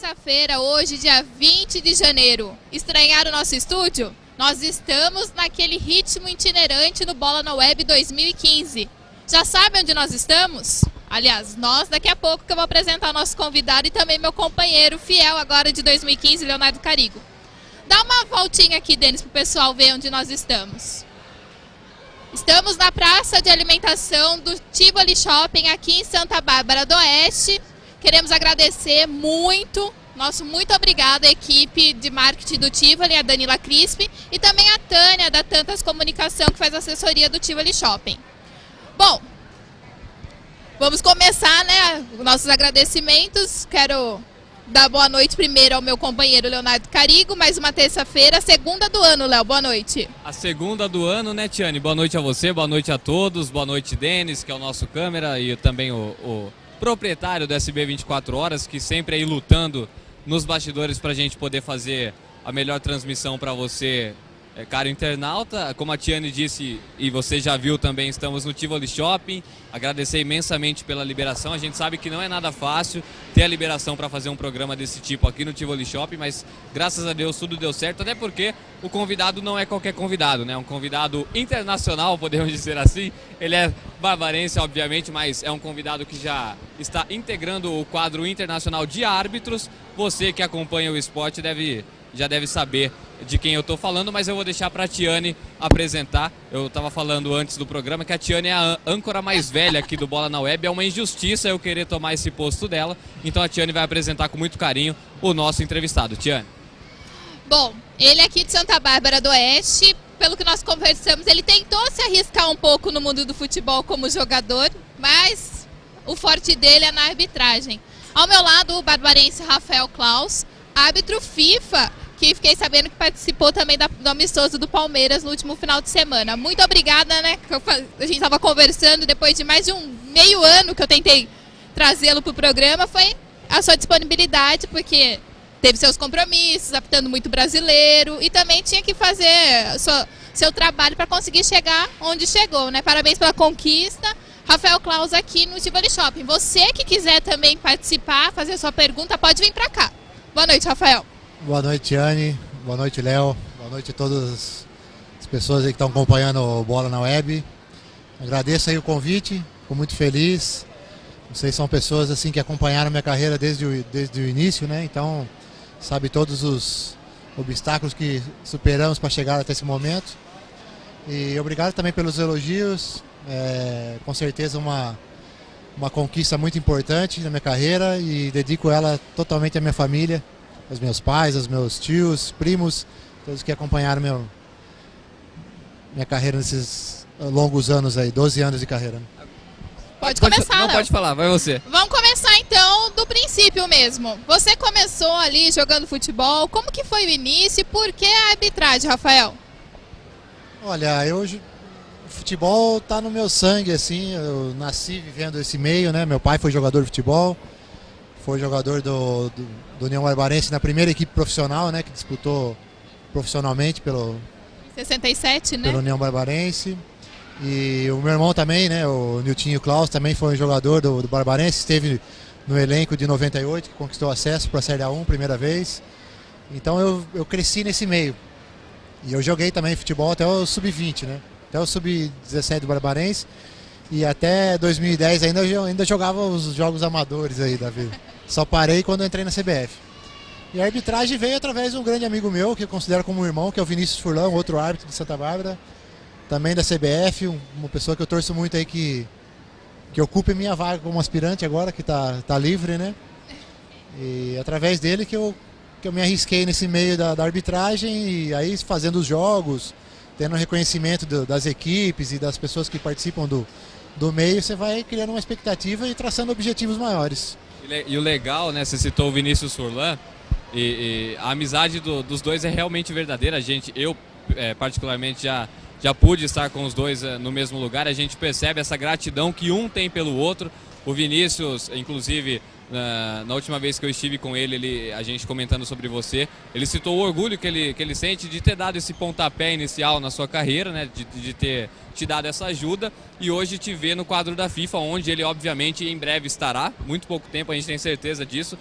terça-feira, hoje, dia 20 de janeiro. Estranharam o nosso estúdio? Nós estamos naquele ritmo itinerante no Bola na Web 2015. Já sabe onde nós estamos? Aliás, nós daqui a pouco que eu vou apresentar o nosso convidado e também meu companheiro fiel agora de 2015, Leonardo Carigo. Dá uma voltinha aqui, Denis, para o pessoal ver onde nós estamos. Estamos na praça de alimentação do Tivoli Shopping aqui em Santa Bárbara do Oeste. Queremos agradecer muito obrigada à equipe de marketing do Tivoli, a Danila Crispi, e também a Tânia da Tantas Comunicação, que faz assessoria do Tivoli Shopping. Bom, vamos começar, né, os nossos agradecimentos. Quero dar boa noite primeiro ao meu companheiro Leonardo Carigo, mais uma terça-feira, segunda do ano, Léo, boa noite. A segunda do ano, né, Tiane? Boa noite a você, boa noite a todos, boa noite, Denis, que é o nosso câmera, e também o proprietário do SB 24 Horas, que sempre aí lutando nos bastidores para a gente poder fazer a melhor transmissão para você, caro internauta. Como a Tiane disse e você já viu também, estamos no Tivoli Shopping. Agradecer imensamente pela liberação. A gente sabe que não é nada fácil ter a liberação para fazer um programa desse tipo aqui no Tivoli Shopping, mas graças a Deus tudo deu certo, até porque o convidado não é qualquer convidado, né? Um convidado internacional, podemos dizer assim. Ele é barbarense, obviamente, mas é um convidado que já está integrando o quadro internacional de árbitros. Você que acompanha o esporte já deve saber de quem eu estou falando, mas eu vou deixar para a Tiane apresentar. Eu estava falando antes do programa que a Tiane é a âncora mais velha aqui do Bola na Web. É uma injustiça eu querer tomar esse posto dela, então a Tiane vai apresentar com muito carinho o nosso entrevistado. Tiane. Bom, ele é aqui de Santa Bárbara do Oeste. Pelo que nós conversamos, ele tentou se arriscar um pouco no mundo do futebol como jogador, mas o forte dele é na arbitragem. Ao meu lado, o barbarense Rafael Klaus, árbitro FIFA, que fiquei sabendo que participou também do amistoso do Palmeiras no último final de semana. Muito obrigada, né? A gente estava conversando depois de mais de meio ano que eu tentei trazê-lo para o programa. Foi a sua disponibilidade, porque teve seus compromissos, apitando muito brasileiro, e também tinha que fazer seu trabalho para conseguir chegar onde chegou, né? Parabéns pela conquista. Rafael Klaus aqui no Tivoli Shopping. Você que quiser também participar, fazer sua pergunta, pode vir para cá. Boa noite, Rafael. Boa noite, Tiane. Boa noite, Léo. Boa noite a todas as pessoas aí que estão acompanhando o Bola na Web. Agradeço aí o convite, fico muito feliz. Vocês são pessoas assim que acompanharam minha carreira desde o início, né? Então, sabe todos os obstáculos que superamos para chegar até esse momento. E obrigado também pelos elogios. Com certeza uma conquista muito importante na minha carreira e dedico ela totalmente à minha família, aos meus pais, aos meus tios, primos, todos que acompanharam minha carreira nesses longos anos aí, 12 anos de carreira. Pode começar, não, pode falar, vai você. Vamos começar então do princípio mesmo. Você começou ali jogando futebol, como que foi o início e por que a arbitragem, Rafael? Olha, o futebol tá no meu sangue, assim, eu nasci vivendo esse meio, né? Meu pai foi jogador de futebol, foi jogador do União Barbarense na primeira equipe profissional, né? Que disputou profissionalmente pelo 67, né? Pelo União Barbarense. E o meu irmão também, né? O Niltinho Klaus também foi um jogador do Barbarense, esteve no elenco de 98, que conquistou acesso para a Série A1 primeira vez. Então eu cresci nesse meio. E eu joguei também futebol até o Sub-20, né? Até o Sub-17 do Barbarense. E até 2010 ainda jogava os jogos amadores aí da vida. Só parei quando eu entrei na CBF. E a arbitragem veio através de um grande amigo meu, que eu considero como um irmão, que é o Vinícius Furlan, outro árbitro de Santa Bárbara, também da CBF, uma pessoa que eu torço muito aí que ocupe minha vaga como aspirante agora, que tá livre, né? E através dele que eu me arrisquei nesse meio da arbitragem, e aí fazendo os jogos, tendo reconhecimento das equipes e das pessoas que participam do meio, você vai criando uma expectativa e traçando objetivos maiores. E o legal, né, você citou o Vinícius Furlan, e a amizade dos dois é realmente verdadeira. Eu particularmente já pude estar com os dois no mesmo lugar, a gente percebe essa gratidão que um tem pelo outro. O Vinícius, inclusive, na última vez que eu estive com ele, a gente comentando sobre você, ele citou o orgulho que ele sente de ter dado esse pontapé inicial na sua carreira, né, de ter te dado essa ajuda, e hoje te vê no quadro da FIFA, onde ele obviamente em breve estará, muito pouco tempo, a gente tem certeza disso.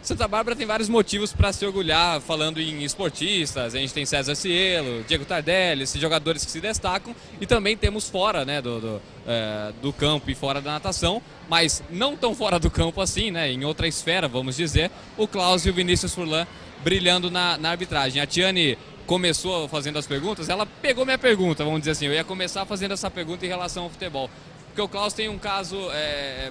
Santa Bárbara tem vários motivos para se orgulhar, falando em esportistas. A gente tem César Cielo, Diego Tardelli, esses jogadores que se destacam, e também temos fora, né, do campo e fora da natação, mas não tão fora do campo assim, né, em outra esfera, vamos dizer, o Klaus e o Vinícius Furlan brilhando na arbitragem. A Tiane começou fazendo as perguntas, ela pegou minha pergunta, vamos dizer assim. Eu ia começar fazendo essa pergunta em relação ao futebol. Porque o Klaus tem um caso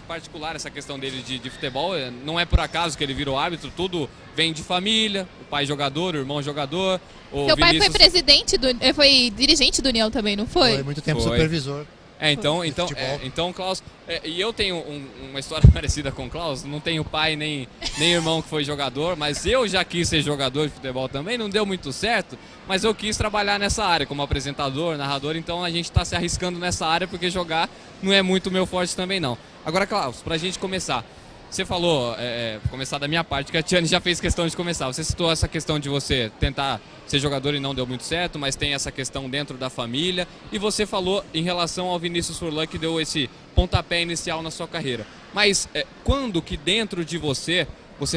particular, essa questão dele de futebol. Não é por acaso que ele virou árbitro, tudo vem de família. O pai jogador, o irmão jogador. Seu pai foi foi dirigente do União também, não foi? Foi muito tempo supervisor. Então, Klaus... e eu tenho uma história parecida com o Klaus. Não tenho pai nem irmão que foi jogador, mas eu já quis ser jogador de futebol também. Não deu muito certo, mas eu quis trabalhar nessa área como apresentador, narrador. Então a gente está se arriscando nessa área porque jogar não é muito meu forte também não. Agora, Klaus, para a gente começar... Você falou, começar da minha parte, que a Tiane já fez questão de começar. Você citou essa questão de você tentar ser jogador e não deu muito certo, mas tem essa questão dentro da família. E você falou em relação ao Vinícius Furlan, que deu esse pontapé inicial na sua carreira. Mas quando que dentro de você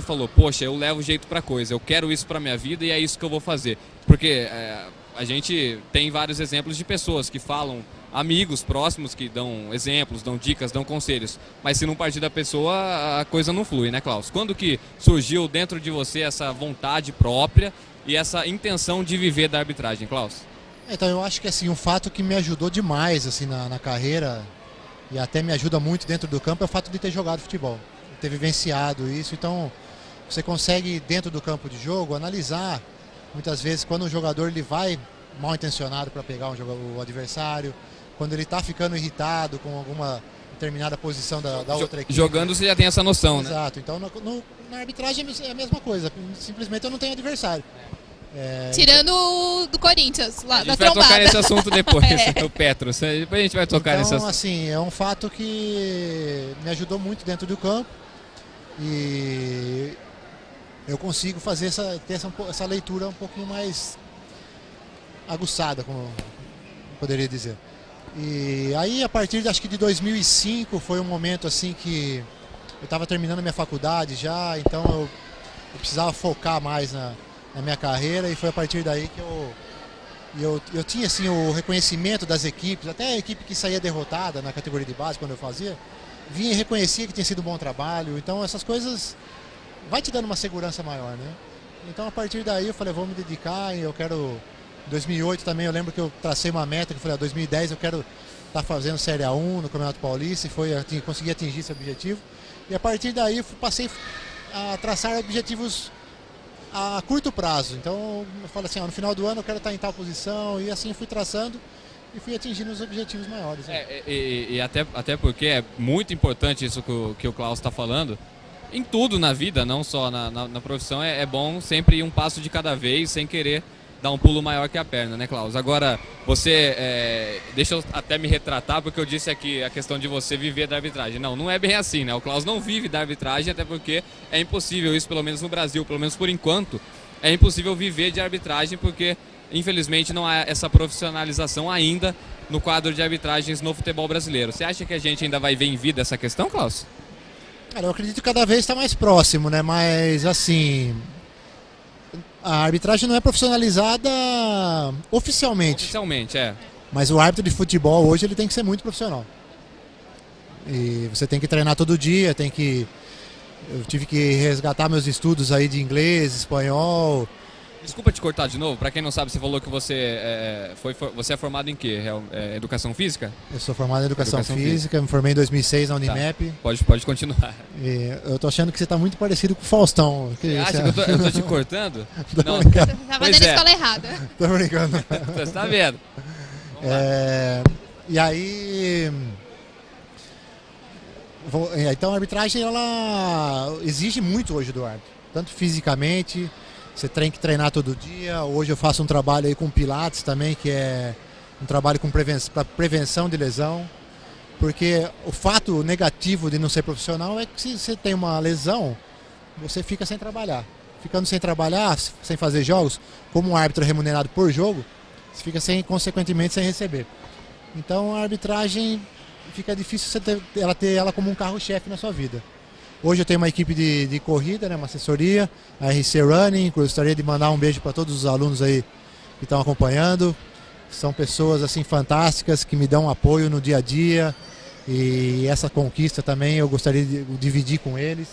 falou, poxa, eu levo jeito pra coisa, eu quero isso pra minha vida e é isso que eu vou fazer? Porque a gente tem vários exemplos de pessoas que falam, amigos próximos que dão exemplos, dão dicas, dão conselhos, mas se não partir da pessoa, a coisa não flui, né, Klaus? Quando que surgiu dentro de você essa vontade própria e essa intenção de viver da arbitragem, Klaus? Então, eu acho que assim, um fato que me ajudou demais assim, na carreira, e até me ajuda muito dentro do campo, é o fato de ter jogado futebol, de ter vivenciado isso. Então, você consegue, dentro do campo de jogo, analisar, muitas vezes, quando um jogador ele vai mal intencionado para pegar o adversário, quando ele está ficando irritado com alguma determinada posição da outra equipe. Jogando você já tem essa noção, né? Exato. Então na arbitragem é a mesma coisa. Simplesmente eu não tenho adversário. Tirando do Corinthians, lá da trombada. A gente vai tocar nesse assunto depois, o Petros. Depois a gente vai tocar nesse assunto. Então, assim, é um fato que me ajudou muito dentro do campo. E eu consigo fazer ter essa leitura um pouquinho mais aguçada, como eu poderia dizer. E aí, a partir acho que de 2005, foi um momento assim que eu estava terminando a minha faculdade já, então eu precisava focar mais na minha carreira, e foi a partir daí que eu tinha assim, o reconhecimento das equipes, até a equipe que saía derrotada na categoria de base, quando eu fazia, vinha e reconhecia que tinha sido um bom trabalho. Então essas coisas vai te dando uma segurança maior, né? Então a partir daí eu falei, vou me dedicar, e eu quero... Em 2008 também eu lembro que eu tracei uma meta, que eu falei, 2010 eu quero estar fazendo Série A1 no Campeonato Paulista, e consegui atingir esse objetivo. E a partir daí eu passei a traçar objetivos a curto prazo. Então eu falo assim, no final do ano eu quero estar em tal posição, e assim fui traçando e fui atingindo os objetivos maiores. Né? E até porque é muito importante isso que o Klaus está falando. Em tudo na vida, não só na profissão, é bom sempre ir um passo de cada vez, sem querer dar um pulo maior que a perna, né, Klaus? Agora, deixa eu até me retratar, porque eu disse aqui a questão de você viver da arbitragem. Não é bem assim, né? O Klaus não vive da arbitragem, até porque é impossível isso, pelo menos no Brasil, pelo menos por enquanto, é impossível viver de arbitragem, porque, infelizmente, não há essa profissionalização ainda no quadro de arbitragens no futebol brasileiro. Você acha que a gente ainda vai ver em vida essa questão, Klaus? Cara, eu acredito que cada vez está mais próximo, né? Mas, assim... A arbitragem não é profissionalizada oficialmente. Oficialmente, é. Mas o árbitro de futebol hoje ele tem que ser muito profissional. E você tem que treinar todo dia, eu tive que resgatar meus estudos aí de inglês, espanhol. Desculpa te cortar de novo, para quem não sabe, você falou que você é formado em quê? Educação física? Eu sou formado em Educação Física, me formei em 2006 na Unimap. Tá. Pode continuar. E eu tô achando que você tá muito parecido com o Faustão. Você acha que eu tô te cortando? Não. Você tá fazendo a escola errada. Tô brincando. Você tá vendo? E aí... Então a arbitragem ela exige muito hoje do árbitro, tanto fisicamente, você tem que treinar todo dia. Hoje eu faço um trabalho aí com Pilates também, que é um trabalho para prevenção de lesão, porque o fato negativo de não ser profissional é que se você tem uma lesão, você fica sem trabalhar. Ficando sem trabalhar, sem fazer jogos, como um árbitro remunerado por jogo, você fica consequentemente sem receber. Então a arbitragem fica difícil você ter ela como um carro-chefe na sua vida. Hoje eu tenho uma equipe de corrida, né, uma assessoria, a RC Running. Gostaria de mandar um beijo para todos os alunos aí que estão acompanhando. São pessoas assim fantásticas que me dão apoio no dia a dia, e essa conquista também eu gostaria de dividir com eles,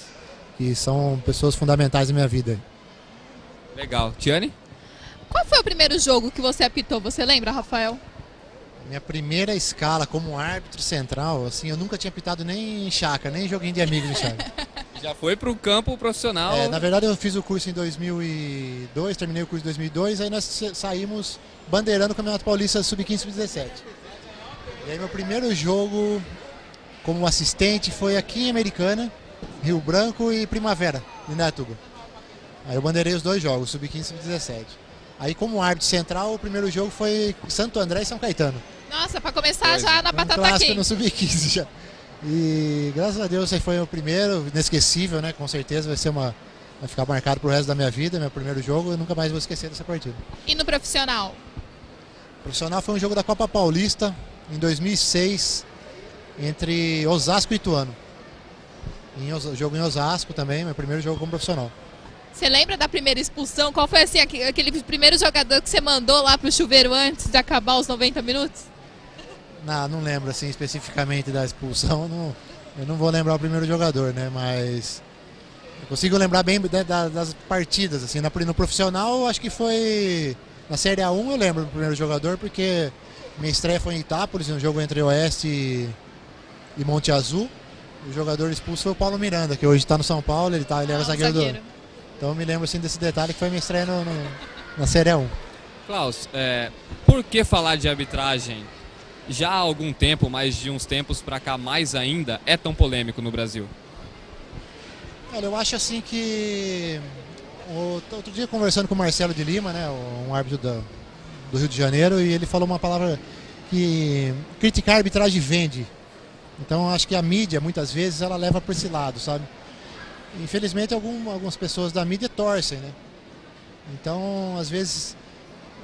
que são pessoas fundamentais na minha vida. Legal. Tiane? Qual foi o primeiro jogo que você apitou? Você lembra, Rafael? Minha primeira escala como árbitro central, assim, eu nunca tinha apitado nem em chácara, nem joguinho de amigos em chácara. Já foi para o campo profissional? Na verdade eu fiz o curso em 2002, terminei o curso em 2002, aí nós saímos bandeirando o Campeonato Paulista Sub-15 Sub-17. E aí meu primeiro jogo como assistente foi aqui em Americana, Rio Branco e Primavera, em Indaiatuba. Aí eu bandeirei os 2 jogos, Sub-15 e Sub-17. Aí como árbitro central, o primeiro jogo foi Santo André e São Caetano. Nossa, para começar já na batata clássico quente. No Sub-15 já. E graças a Deus esse foi o primeiro, inesquecível, né? Com certeza vai ficar marcado pro resto da minha vida, meu primeiro jogo, eu nunca mais vou esquecer dessa partida. E no profissional? O profissional foi um jogo da Copa Paulista, em 2006, entre Osasco e Ituano. Jogo em Osasco também, meu primeiro jogo como profissional. Você lembra da primeira expulsão? Qual foi assim, aquele primeiro jogador que você mandou lá pro chuveiro antes de acabar os 90 minutos? Não lembro assim especificamente da expulsão, eu não vou lembrar o primeiro jogador, né? Mas eu consigo lembrar bem das partidas, assim, no profissional acho que foi na Série A1, eu lembro do primeiro jogador, porque minha estreia foi em Itápolis, um jogo entre Oeste e Monte Azul. O jogador expulso foi o Paulo Miranda, que hoje está no São Paulo, ele era zagueiro do... Então eu me lembro assim desse detalhe que foi minha estreia na Série A1. Klaus, por que falar de arbitragem já há algum tempo, mas de uns tempos para cá mais ainda, é tão polêmico no Brasil? Olha, eu acho assim que... Outro dia conversando com o Marcelo de Lima, né, um árbitro do Rio de Janeiro, e ele falou uma palavra que criticar a arbitragem vende. Então eu acho que a mídia, muitas vezes, ela leva para esse lado, sabe? Infelizmente algumas pessoas da mídia torcem, né? Então, às vezes,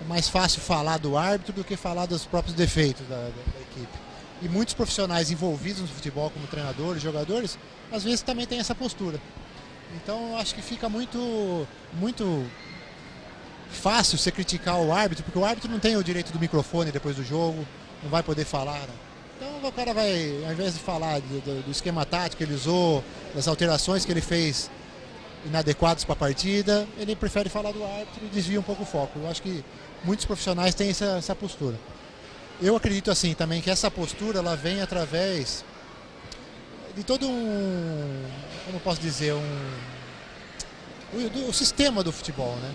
é mais fácil falar do árbitro do que falar dos próprios defeitos da equipe. E muitos profissionais envolvidos no futebol, como treinadores, jogadores, às vezes também tem essa postura. Então, eu acho que fica muito fácil você criticar o árbitro, porque o árbitro não tem o direito do microfone depois do jogo, não vai poder falar, né? Então o cara vai, ao invés de falar do esquema tático que ele usou, das alterações que ele fez inadequadas para a partida, ele prefere falar do árbitro e desvia um pouco o foco. Eu acho que muitos profissionais têm essa postura. Eu acredito assim também que essa postura ela vem através de todo como posso dizer, o sistema do futebol, né?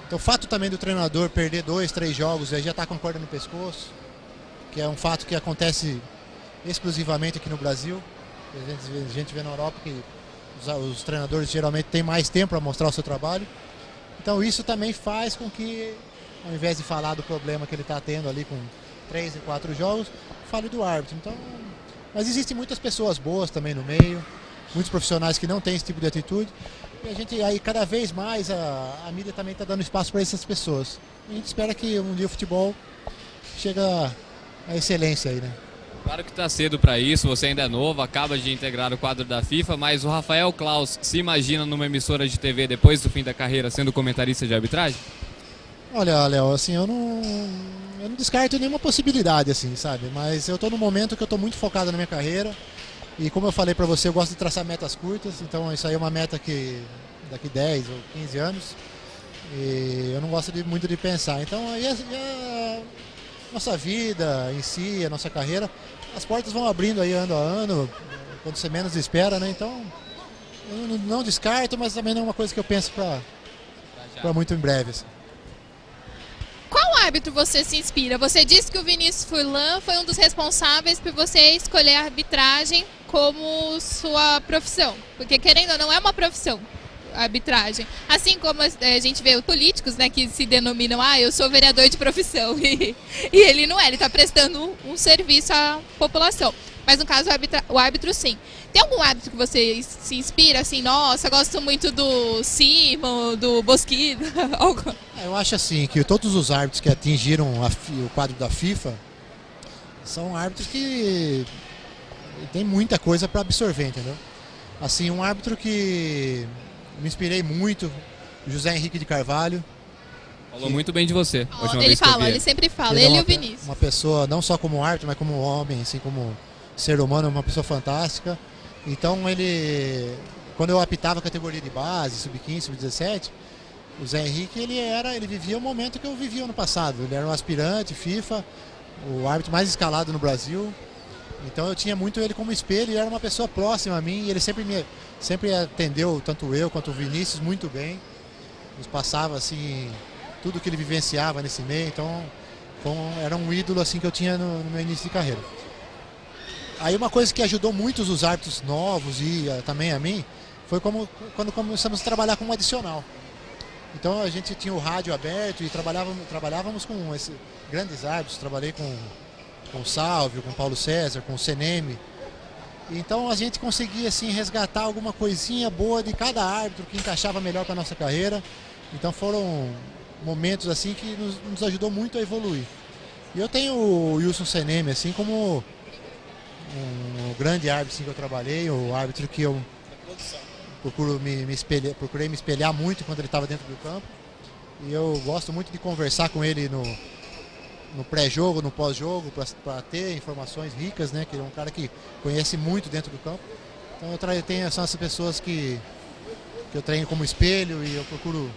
Então o fato também do treinador perder 2, 3 jogos e já está com a corda no pescoço, que é um fato que acontece exclusivamente aqui no Brasil. A gente vê na Europa que os treinadores geralmente têm mais tempo para mostrar o seu trabalho. Então isso também faz com que, ao invés de falar do problema que ele está tendo ali com 3 e 4 jogos, fale do árbitro. Então, mas existem muitas pessoas boas também no meio, muitos profissionais que não têm esse tipo de atitude. E a gente aí cada vez mais a mídia também está dando espaço para essas pessoas. E a gente espera que um dia o futebol chegue a excelência aí, né? Claro que está cedo para isso, você ainda é novo, acaba de integrar o quadro da FIFA, mas o Rafael Klaus se imagina numa emissora de TV depois do fim da carreira sendo comentarista de arbitragem? Olha, Léo, assim, eu não descarto nenhuma possibilidade, assim, sabe? Mas eu estou num momento que eu estou muito focado na minha carreira e como eu falei para você, eu gosto de traçar metas curtas, então isso aí é uma meta que daqui 10 ou 15 anos e eu não gosto muito de pensar. Então aí nossa vida em si, a nossa carreira, as portas vão abrindo aí ano a ano, quando você menos espera, né? Então, eu não descarto, mas também não é uma coisa que eu penso para muito em breve. Assim. Qual árbitro você se inspira? Você disse que o Vinícius Furlan foi um dos responsáveis por você escolher a arbitragem como sua profissão, porque querendo ou não é uma profissão. Arbitragem. Assim como a gente vê os políticos, né, que se denominam, eu sou vereador de profissão, e ele não é, ele está prestando um serviço à população. Mas no caso o árbitro sim. Tem algum árbitro que você se inspira, assim, nossa, gosto muito do Simon, do Bosquilha? Eu acho assim, que todos os árbitros que atingiram o quadro da FIFA são árbitros que tem muita coisa para absorver, entendeu? Assim, um árbitro que me inspirei muito, José Henrique de Carvalho. Falou muito bem de você. a última Ele vez que eu fala, vi ele sempre fala, Ele é ele e uma o Vinícius. uma pessoa, não só como árbitro, mas como homem, assim, como ser humano, uma pessoa fantástica. Então ele, quando eu apitava a categoria de base, sub-15, sub-17, o Zé Henrique, ele vivia o momento que eu vivia no passado. Ele era um aspirante, FIFA, o árbitro mais escalado no Brasil. Então eu tinha muito ele como espelho e era uma pessoa próxima a mim. E ele sempre atendeu, tanto eu quanto o Vinícius, muito bem. Nos passava assim tudo que ele vivenciava nesse meio. Então era um ídolo assim que eu tinha no meu início de carreira. Aí uma coisa que ajudou muito os árbitros novos e também a mim foi quando começamos a trabalhar com um adicional. Então a gente tinha o rádio aberto e trabalhávamos com esses grandes árbitros. Trabalhei com o Sálvio, com o Paulo César, com o Seneme. Então a gente conseguia assim resgatar alguma coisinha boa de cada árbitro que encaixava melhor para a nossa carreira. Então foram momentos assim que nos ajudou muito a evoluir. E eu tenho o Wilson Seneme assim como um grande árbitro assim, que eu trabalhei, o árbitro que eu procurei me espelhar muito quando ele estava dentro do campo. E eu gosto muito de conversar com ele no pré-jogo, no pós-jogo, para ter informações ricas, né? Que é um cara que conhece muito dentro do campo. Então eu tenho essas pessoas que eu treino como espelho e eu procuro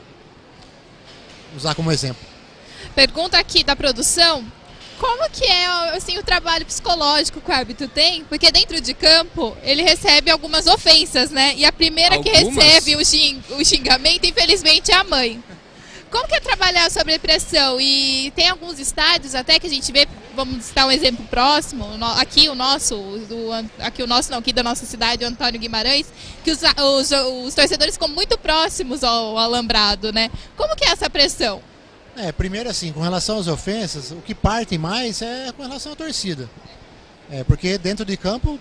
usar como exemplo. Pergunta aqui da produção, como que é assim, o trabalho psicológico que o árbitro tem? Porque dentro de campo ele recebe algumas ofensas, né? E a primeira que recebe o xingamento, infelizmente, é a mãe. Como que é trabalhar sob pressão? E tem alguns estádios até que a gente vê, vamos citar um exemplo próximo, aqui da nossa cidade, o Antônio Guimarães, que os torcedores ficam muito próximos ao alambrado, né? Como que é essa pressão? Primeiro assim, com relação às ofensas, o que parte mais é com relação à torcida. Porque dentro de campo,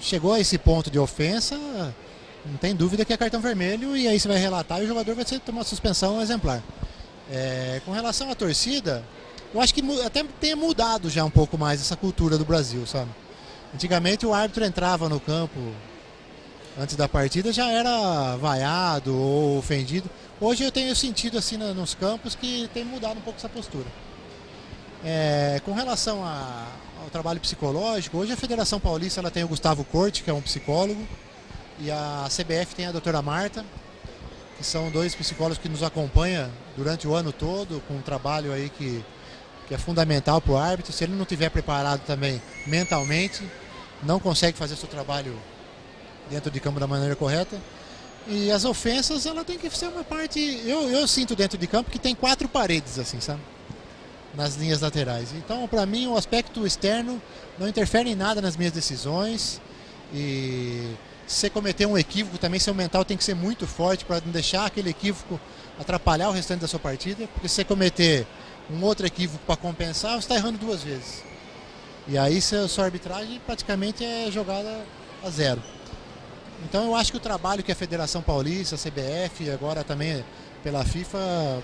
chegou a esse ponto de ofensa, não tem dúvida que é cartão vermelho e aí você vai relatar e o jogador vai ter uma suspensão exemplar. Com relação à torcida, eu acho que até tem mudado já um pouco mais essa cultura do Brasil, sabe? Antigamente o árbitro entrava no campo antes da partida, já era vaiado ou ofendido. Hoje eu tenho sentido assim nos campos que tem mudado um pouco essa postura. Com relação ao trabalho psicológico, hoje a Federação Paulista ela tem o Gustavo Corte, que é um psicólogo, e a CBF tem a doutora Marta, que são dois psicólogos que nos acompanham durante o ano todo, com um trabalho aí que é fundamental para o árbitro. Se ele não estiver preparado também mentalmente, não consegue fazer seu trabalho dentro de campo da maneira correta. E as ofensas, ela tem que ser uma parte... Eu sinto dentro de campo que tem 4 paredes, assim, sabe? Nas linhas laterais. Então, para mim, o aspecto externo não interfere em nada nas minhas decisões. E se você cometer um equívoco, também seu mental tem que ser muito forte para não deixar aquele equívoco atrapalhar o restante da sua partida. Porque se você cometer um outro equívoco para compensar, você está errando 2 vezes. E aí, sua arbitragem praticamente é jogada a zero. Então eu acho que o trabalho que a Federação Paulista, a CBF e agora também pela FIFA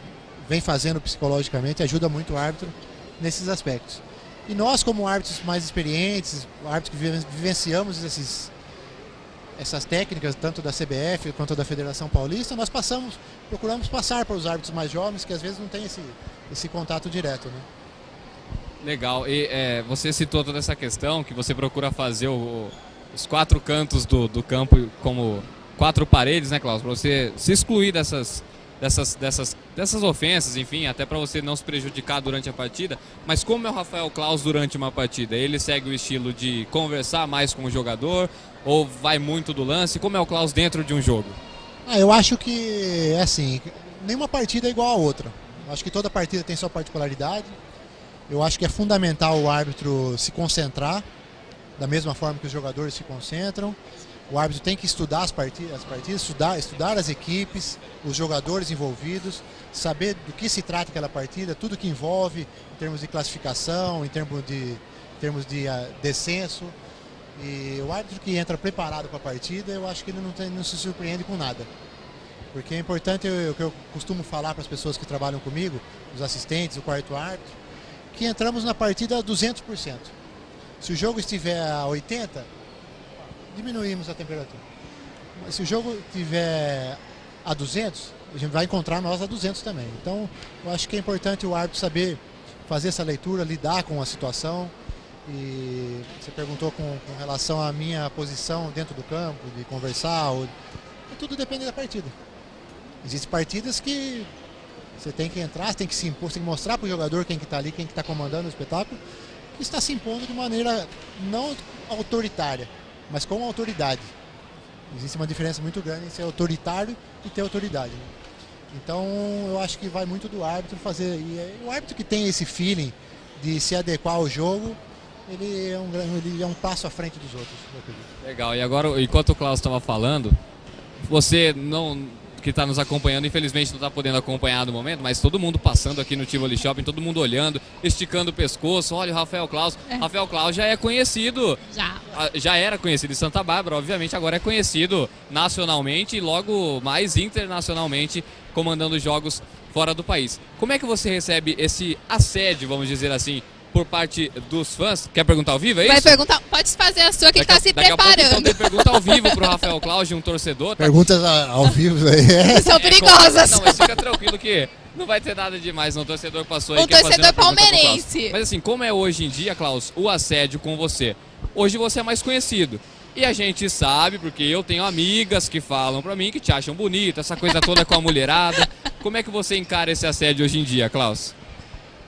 vem fazendo psicologicamente ajuda muito o árbitro nesses aspectos. E nós como árbitros mais experientes, árbitros que vivenciamos essas técnicas tanto da CBF quanto da Federação Paulista, nós procuramos passar para os árbitros mais jovens que às vezes não tem esse contato direto, né? Legal. E você citou toda essa questão que você procura fazer os 4 cantos do campo como 4 paredes, né, Klaus? Para você se excluir dessas ofensas, enfim, até para você não se prejudicar durante a partida. Mas como é o Rafael Klaus durante uma partida? Ele segue o estilo de conversar mais com o jogador ou vai muito do lance? Como é o Klaus dentro de um jogo? Eu acho que, assim, nenhuma partida é igual a outra. Eu acho que toda partida tem sua particularidade. Eu acho que é fundamental o árbitro se concentrar da mesma forma que os jogadores se concentram. O árbitro tem que estudar as partidas, estudar as equipes, os jogadores envolvidos, saber do que se trata aquela partida, tudo que envolve em termos de classificação, em termos de descenso. E o árbitro que entra preparado para a partida, eu acho que ele não se surpreende com nada. Porque é importante, o que eu costumo falar para as pessoas que trabalham comigo, os assistentes, o quarto árbitro, que entramos na partida a 200%. Se o jogo estiver a 80%, diminuímos a temperatura. se o jogo tiver a 200, a gente vai encontrar nós a 200 também. Então, eu acho que é importante o árbitro saber fazer essa leitura, lidar com a situação. E você perguntou com relação à minha posição dentro do campo, de conversar, tudo depende da partida. Existem partidas que você tem que entrar, você tem que se impor, você tem que mostrar para o jogador quem que está ali, quem que está comandando o espetáculo, que está se impondo de maneira não autoritária, mas com autoridade. Existe uma diferença muito grande em ser autoritário e ter autoridade, né? Então eu acho que vai muito do árbitro fazer. E o árbitro que tem esse feeling de se adequar ao jogo, ele é um passo à frente dos outros. Legal, e agora, enquanto o Klaus estava falando, você que está nos acompanhando, infelizmente não está podendo acompanhar no momento, mas todo mundo passando aqui no Tivoli Shopping, todo mundo olhando, esticando o pescoço, olha o Rafael Klaus. Rafael Klaus já é conhecido, já era conhecido em Santa Bárbara, obviamente agora é conhecido nacionalmente e logo mais internacionalmente, comandando jogos fora do país. Como é que você recebe esse assédio, vamos dizer assim, por parte dos fãs? Quer perguntar ao vivo, é isso? Vai perguntar, pode fazer a sua que ele está se daqui preparando. A pouco, então, tem pergunta ao vivo pro Rafael Klaus, de um torcedor. Tá? Perguntas ao vivo aí. São perigosas. Não, mas fica tranquilo que não vai ter nada demais, não. O torcedor passou aí. Um torcedor palmeirense. Mas assim, como é hoje em dia, Klaus, o assédio com você? Hoje você é mais conhecido. E a gente sabe, porque eu tenho amigas que falam pra mim que te acham bonita, essa coisa toda com a mulherada. Como é que você encara esse assédio hoje em dia, Klaus?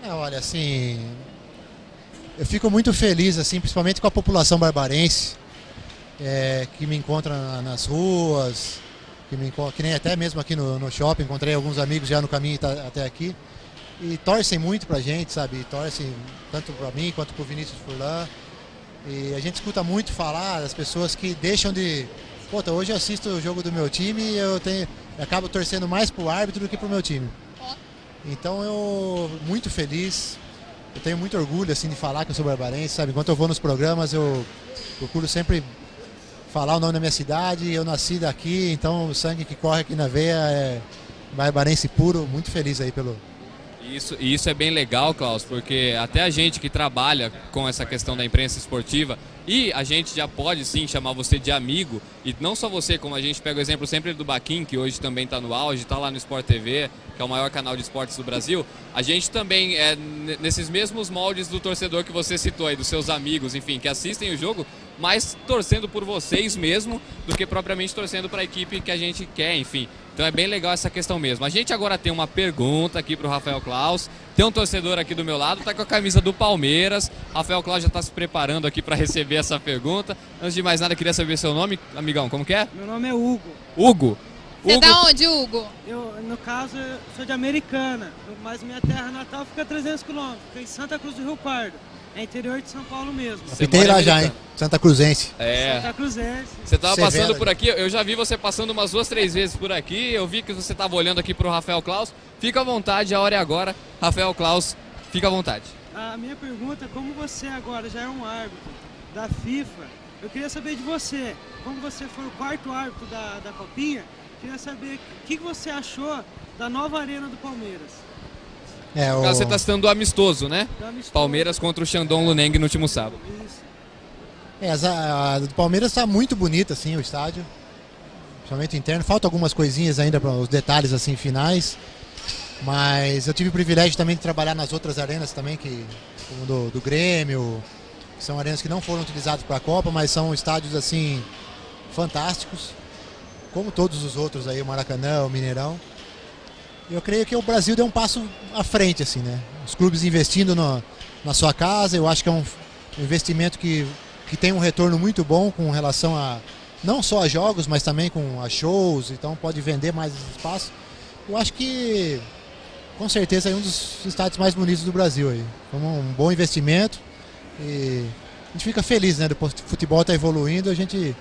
Olha, assim, eu fico muito feliz, assim, principalmente com a população barbarense, que me encontra nas ruas, que nem até mesmo aqui no shopping, encontrei alguns amigos já no caminho até aqui, e torcem muito pra gente, sabe? Torcem tanto pra mim quanto pro Vinícius Furlan. E a gente escuta muito falar das pessoas que deixam de... Puta, hoje eu assisto o jogo do meu time e eu acabo torcendo mais pro árbitro do que pro meu time. Então eu muito feliz, eu tenho muito orgulho assim de falar que eu sou barbarense, sabe? Enquanto eu vou nos programas eu procuro sempre falar o nome da minha cidade, eu nasci daqui, então o sangue que corre aqui na veia é barbarense puro, muito feliz aí pelo... Isso é bem legal, Klaus, porque até a gente que trabalha com essa questão da imprensa esportiva, e a gente já pode sim chamar você de amigo, e não só você, como a gente pega o exemplo sempre do Baquim, que hoje também está no auge, está lá no Sport TV, que é o maior canal de esportes do Brasil, a gente também é nesses mesmos moldes do torcedor que você citou aí, dos seus amigos, enfim, que assistem o jogo, mas torcendo por vocês mesmo, do que propriamente torcendo para a equipe que a gente quer, enfim. Então é bem legal essa questão mesmo. A gente agora tem uma pergunta aqui para o Rafael Klaus. Tem um torcedor aqui do meu lado, está com a camisa do Palmeiras. Rafael Klaus já está se preparando aqui para receber essa pergunta. Antes de mais nada, queria saber seu nome, amigão, como que é? Meu nome é Hugo. Hugo? Você é da onde, Hugo? Eu, no caso, eu sou de Americana, mas minha terra natal fica a 300 km, fica em Santa Cruz do Rio Pardo. É interior de São Paulo mesmo. Pitei lá já, hein? Santa Cruzense. Santa Cruzense. Você estava passando por aqui, eu já vi você passando umas 2, 3 vezes por aqui, eu vi que você estava olhando aqui para o Rafael Klaus. Fica à vontade, a hora é agora. Rafael Klaus, fica à vontade. A minha pergunta é, como você agora já é um árbitro da FIFA, eu queria saber de você, como você foi o 4º árbitro da Copinha, queria saber o que você achou da nova arena do Palmeiras. Você está citando do amistoso, né? Amistoso. Palmeiras contra o Shandong Luneng no último sábado. Isso. A do Palmeiras está muito bonita, assim, o estádio. Principalmente interno. Faltam algumas coisinhas ainda para os detalhes assim finais. Mas eu tive o privilégio também de trabalhar nas outras arenas também, como do Grêmio. Que são arenas que não foram utilizadas para a Copa, mas são estádios assim fantásticos. Como todos os outros aí, o Maracanã, o Mineirão. Eu creio que o Brasil deu um passo à frente, assim, né? Os clubes investindo na sua casa, eu acho que é um investimento que tem um retorno muito bom com relação a não só a jogos, mas também com a shows, então pode vender mais esse espaço. Eu acho que com certeza é um dos estádios mais bonitos do Brasil aí. Foi um bom investimento e a gente fica feliz, né? O futebol está evoluindo, a gente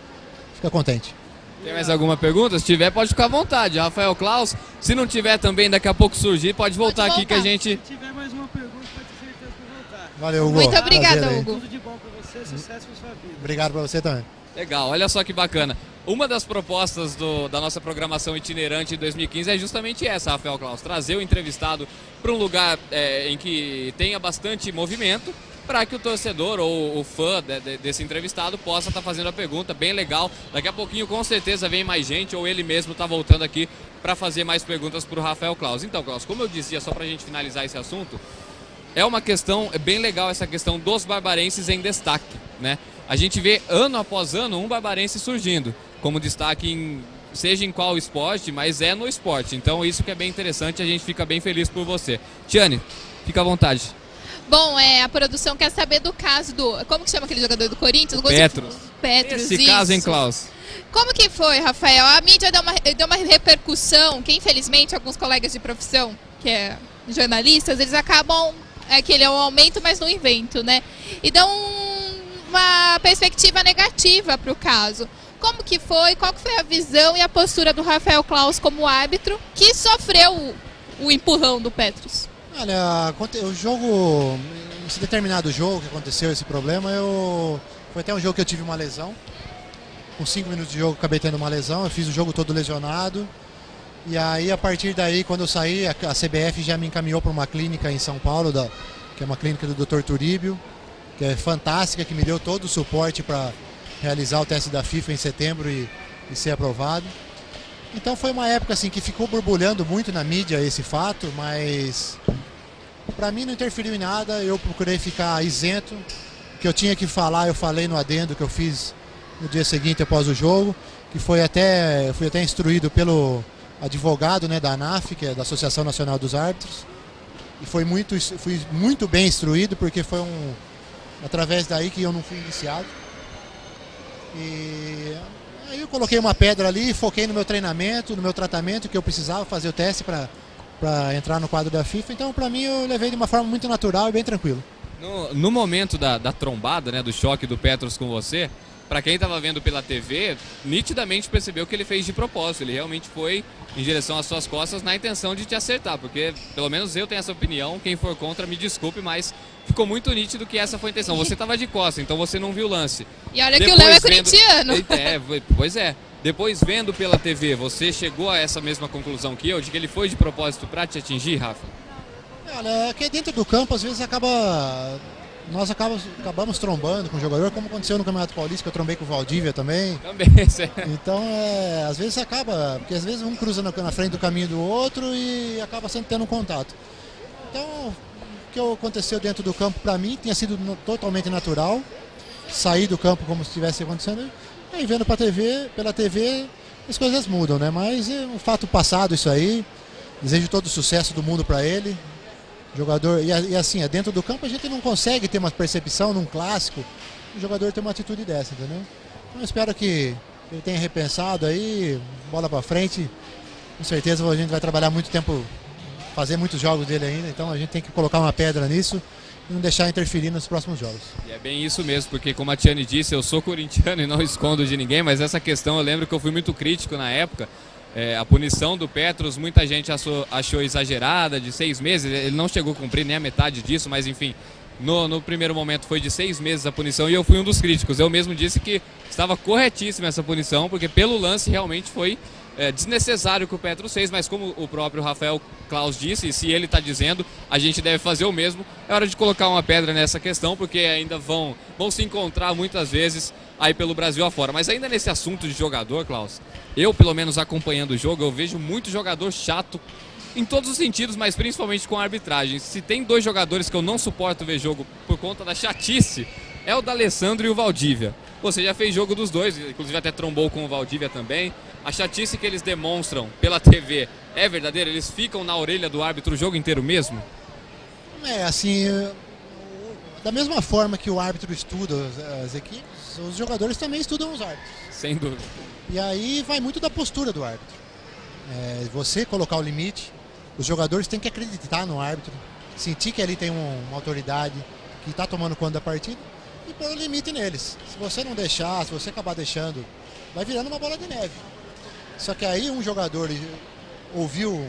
fica contente. Tem mais alguma pergunta? Se tiver, pode ficar à vontade. Rafael Klaus, se não tiver também, daqui a pouco surgir, pode voltar aqui que a gente... Se tiver mais uma pergunta, pode ter certeza que eu vou voltar. Valeu, Hugo. Muito obrigada, Hugo. Tudo de bom pra você, sucesso pra sua vida. Obrigado para você também. Legal, olha só que bacana. Uma das propostas da nossa programação itinerante em 2015 é justamente essa, Rafael Klaus. Trazer o entrevistado para um lugar em que tenha bastante movimento para que o torcedor ou o fã desse entrevistado possa estar fazendo a pergunta. Bem legal. Daqui a pouquinho com certeza vem mais gente ou ele mesmo está voltando aqui para fazer mais perguntas para o Rafael Claus. Então, Claus, como eu dizia, só para a gente finalizar esse assunto, é uma questão, é bem legal essa questão dos barbarenses em destaque, né? A gente vê ano após ano um barbarense surgindo como destaque seja em qual esporte, mas é no esporte. Então isso que é bem interessante, a gente fica bem feliz por você. Tiane, fica à vontade. Bom, a produção quer saber do caso do... Como que chama aquele jogador do Corinthians? Petros. Petros, Esse isso. caso, hein, Klaus? Como que foi, Rafael? A mídia deu uma repercussão que, infelizmente, alguns colegas de profissão, que é jornalistas, eles acabam... que ele é um aumento, mas no invento, né? E dão uma perspectiva negativa para o caso. Como que foi? Qual que foi a visão e a postura do Rafael Claus como árbitro que sofreu o empurrão do Petros? Olha, o jogo, esse determinado jogo que aconteceu esse problema, foi até um jogo que eu tive uma lesão. Com 5 minutos de jogo acabei tendo uma lesão, eu fiz o jogo todo lesionado. E aí a partir daí, quando eu saí, a CBF já me encaminhou para uma clínica em São Paulo, que é uma clínica do Dr. Turíbio, que é fantástica, que me deu todo o suporte para realizar o teste da FIFA em setembro e ser aprovado. Então foi uma época assim que ficou borbulhando muito na mídia esse fato, mas para mim não interferiu em nada, eu procurei ficar isento. O que eu tinha que falar, eu falei no adendo que eu fiz no dia seguinte após o jogo, que fui até instruído pelo advogado, né, da ANAF, que é da Associação Nacional dos Árbitros, e fui muito bem instruído, porque foi através daí que eu não fui indiciado. E aí eu coloquei uma pedra ali, foquei no meu treinamento, no meu tratamento, que eu precisava fazer o teste para entrar no quadro da FIFA. Então, para mim, eu levei de uma forma muito natural e bem tranquilo. No momento da trombada, né, do choque do Petros com você, para quem estava vendo pela TV, nitidamente percebeu que ele fez de propósito. Ele realmente foi em direção às suas costas na intenção de te acertar, porque pelo menos eu tenho essa opinião. Quem for contra, me desculpe, mas ficou muito nítido que essa foi a intenção. Você estava de costas, então você não viu o lance. E olha que o Léo é corintiano. Pois é. Depois, vendo pela TV, você chegou a essa mesma conclusão que eu, de que ele foi de propósito para te atingir, Rafa? Olha, é que dentro do campo, às vezes nós acabamos trombando com o jogador, como aconteceu no Campeonato Paulista, que eu trombei com o Valdívia também. Também, certo. Então, às vezes acaba, porque às vezes um cruza na frente do caminho do outro e acaba sempre tendo um contato. Então, o que aconteceu dentro do campo, para mim, tinha sido totalmente natural. Sair do campo como se estivesse acontecendo. E aí, vendo pela TV, as coisas mudam, né? Mas é um fato passado isso aí. Desejo todo o sucesso do mundo para ele. Jogador, e assim, dentro do campo a gente não consegue ter uma percepção num clássico, o jogador ter uma atitude dessa, entendeu? Então eu espero que ele tenha repensado aí, bola pra frente. Com certeza a gente vai trabalhar muito tempo, fazer muitos jogos dele ainda, então a gente tem que colocar uma pedra nisso e não deixar interferir nos próximos jogos. E é bem isso mesmo, porque como a Tiane disse, eu sou corintiano e não escondo de ninguém, mas essa questão eu lembro que eu fui muito crítico na época. A punição do Petros, muita gente achou exagerada, de 6 meses, ele não chegou a cumprir nem a metade disso, mas enfim, no primeiro momento foi de 6 meses a punição e eu fui um dos críticos. Eu mesmo disse que estava corretíssima essa punição, porque pelo lance realmente foi desnecessário o que o Petros fez, mas como o próprio Rafael Claus disse, e se ele está dizendo, a gente deve fazer o mesmo. É hora de colocar uma pedra nessa questão, porque ainda vão se encontrar muitas vezes aí pelo Brasil afora. Mas ainda nesse assunto de jogador, Klaus, eu pelo menos acompanhando o jogo, eu vejo muito jogador chato em todos os sentidos, mas principalmente com a arbitragem. Se tem 2 jogadores que eu não suporto ver jogo por conta da chatice, é o D'Alessandro e o Valdívia. Você já fez jogo dos dois, inclusive até trombou com o Valdívia também. A chatice que eles demonstram pela TV é verdadeira? Eles ficam na orelha do árbitro o jogo inteiro mesmo? Assim, da mesma forma que o árbitro estuda as equipes, os jogadores também estudam os árbitros. Sem dúvida. E aí vai muito da postura do árbitro. Você colocar o limite, os jogadores têm que acreditar no árbitro, sentir que ali tem uma autoridade que está tomando conta da partida e pôr o limite neles. Se você não deixar, se você acabar deixando, vai virando uma bola de neve. Só que aí um jogador ouviu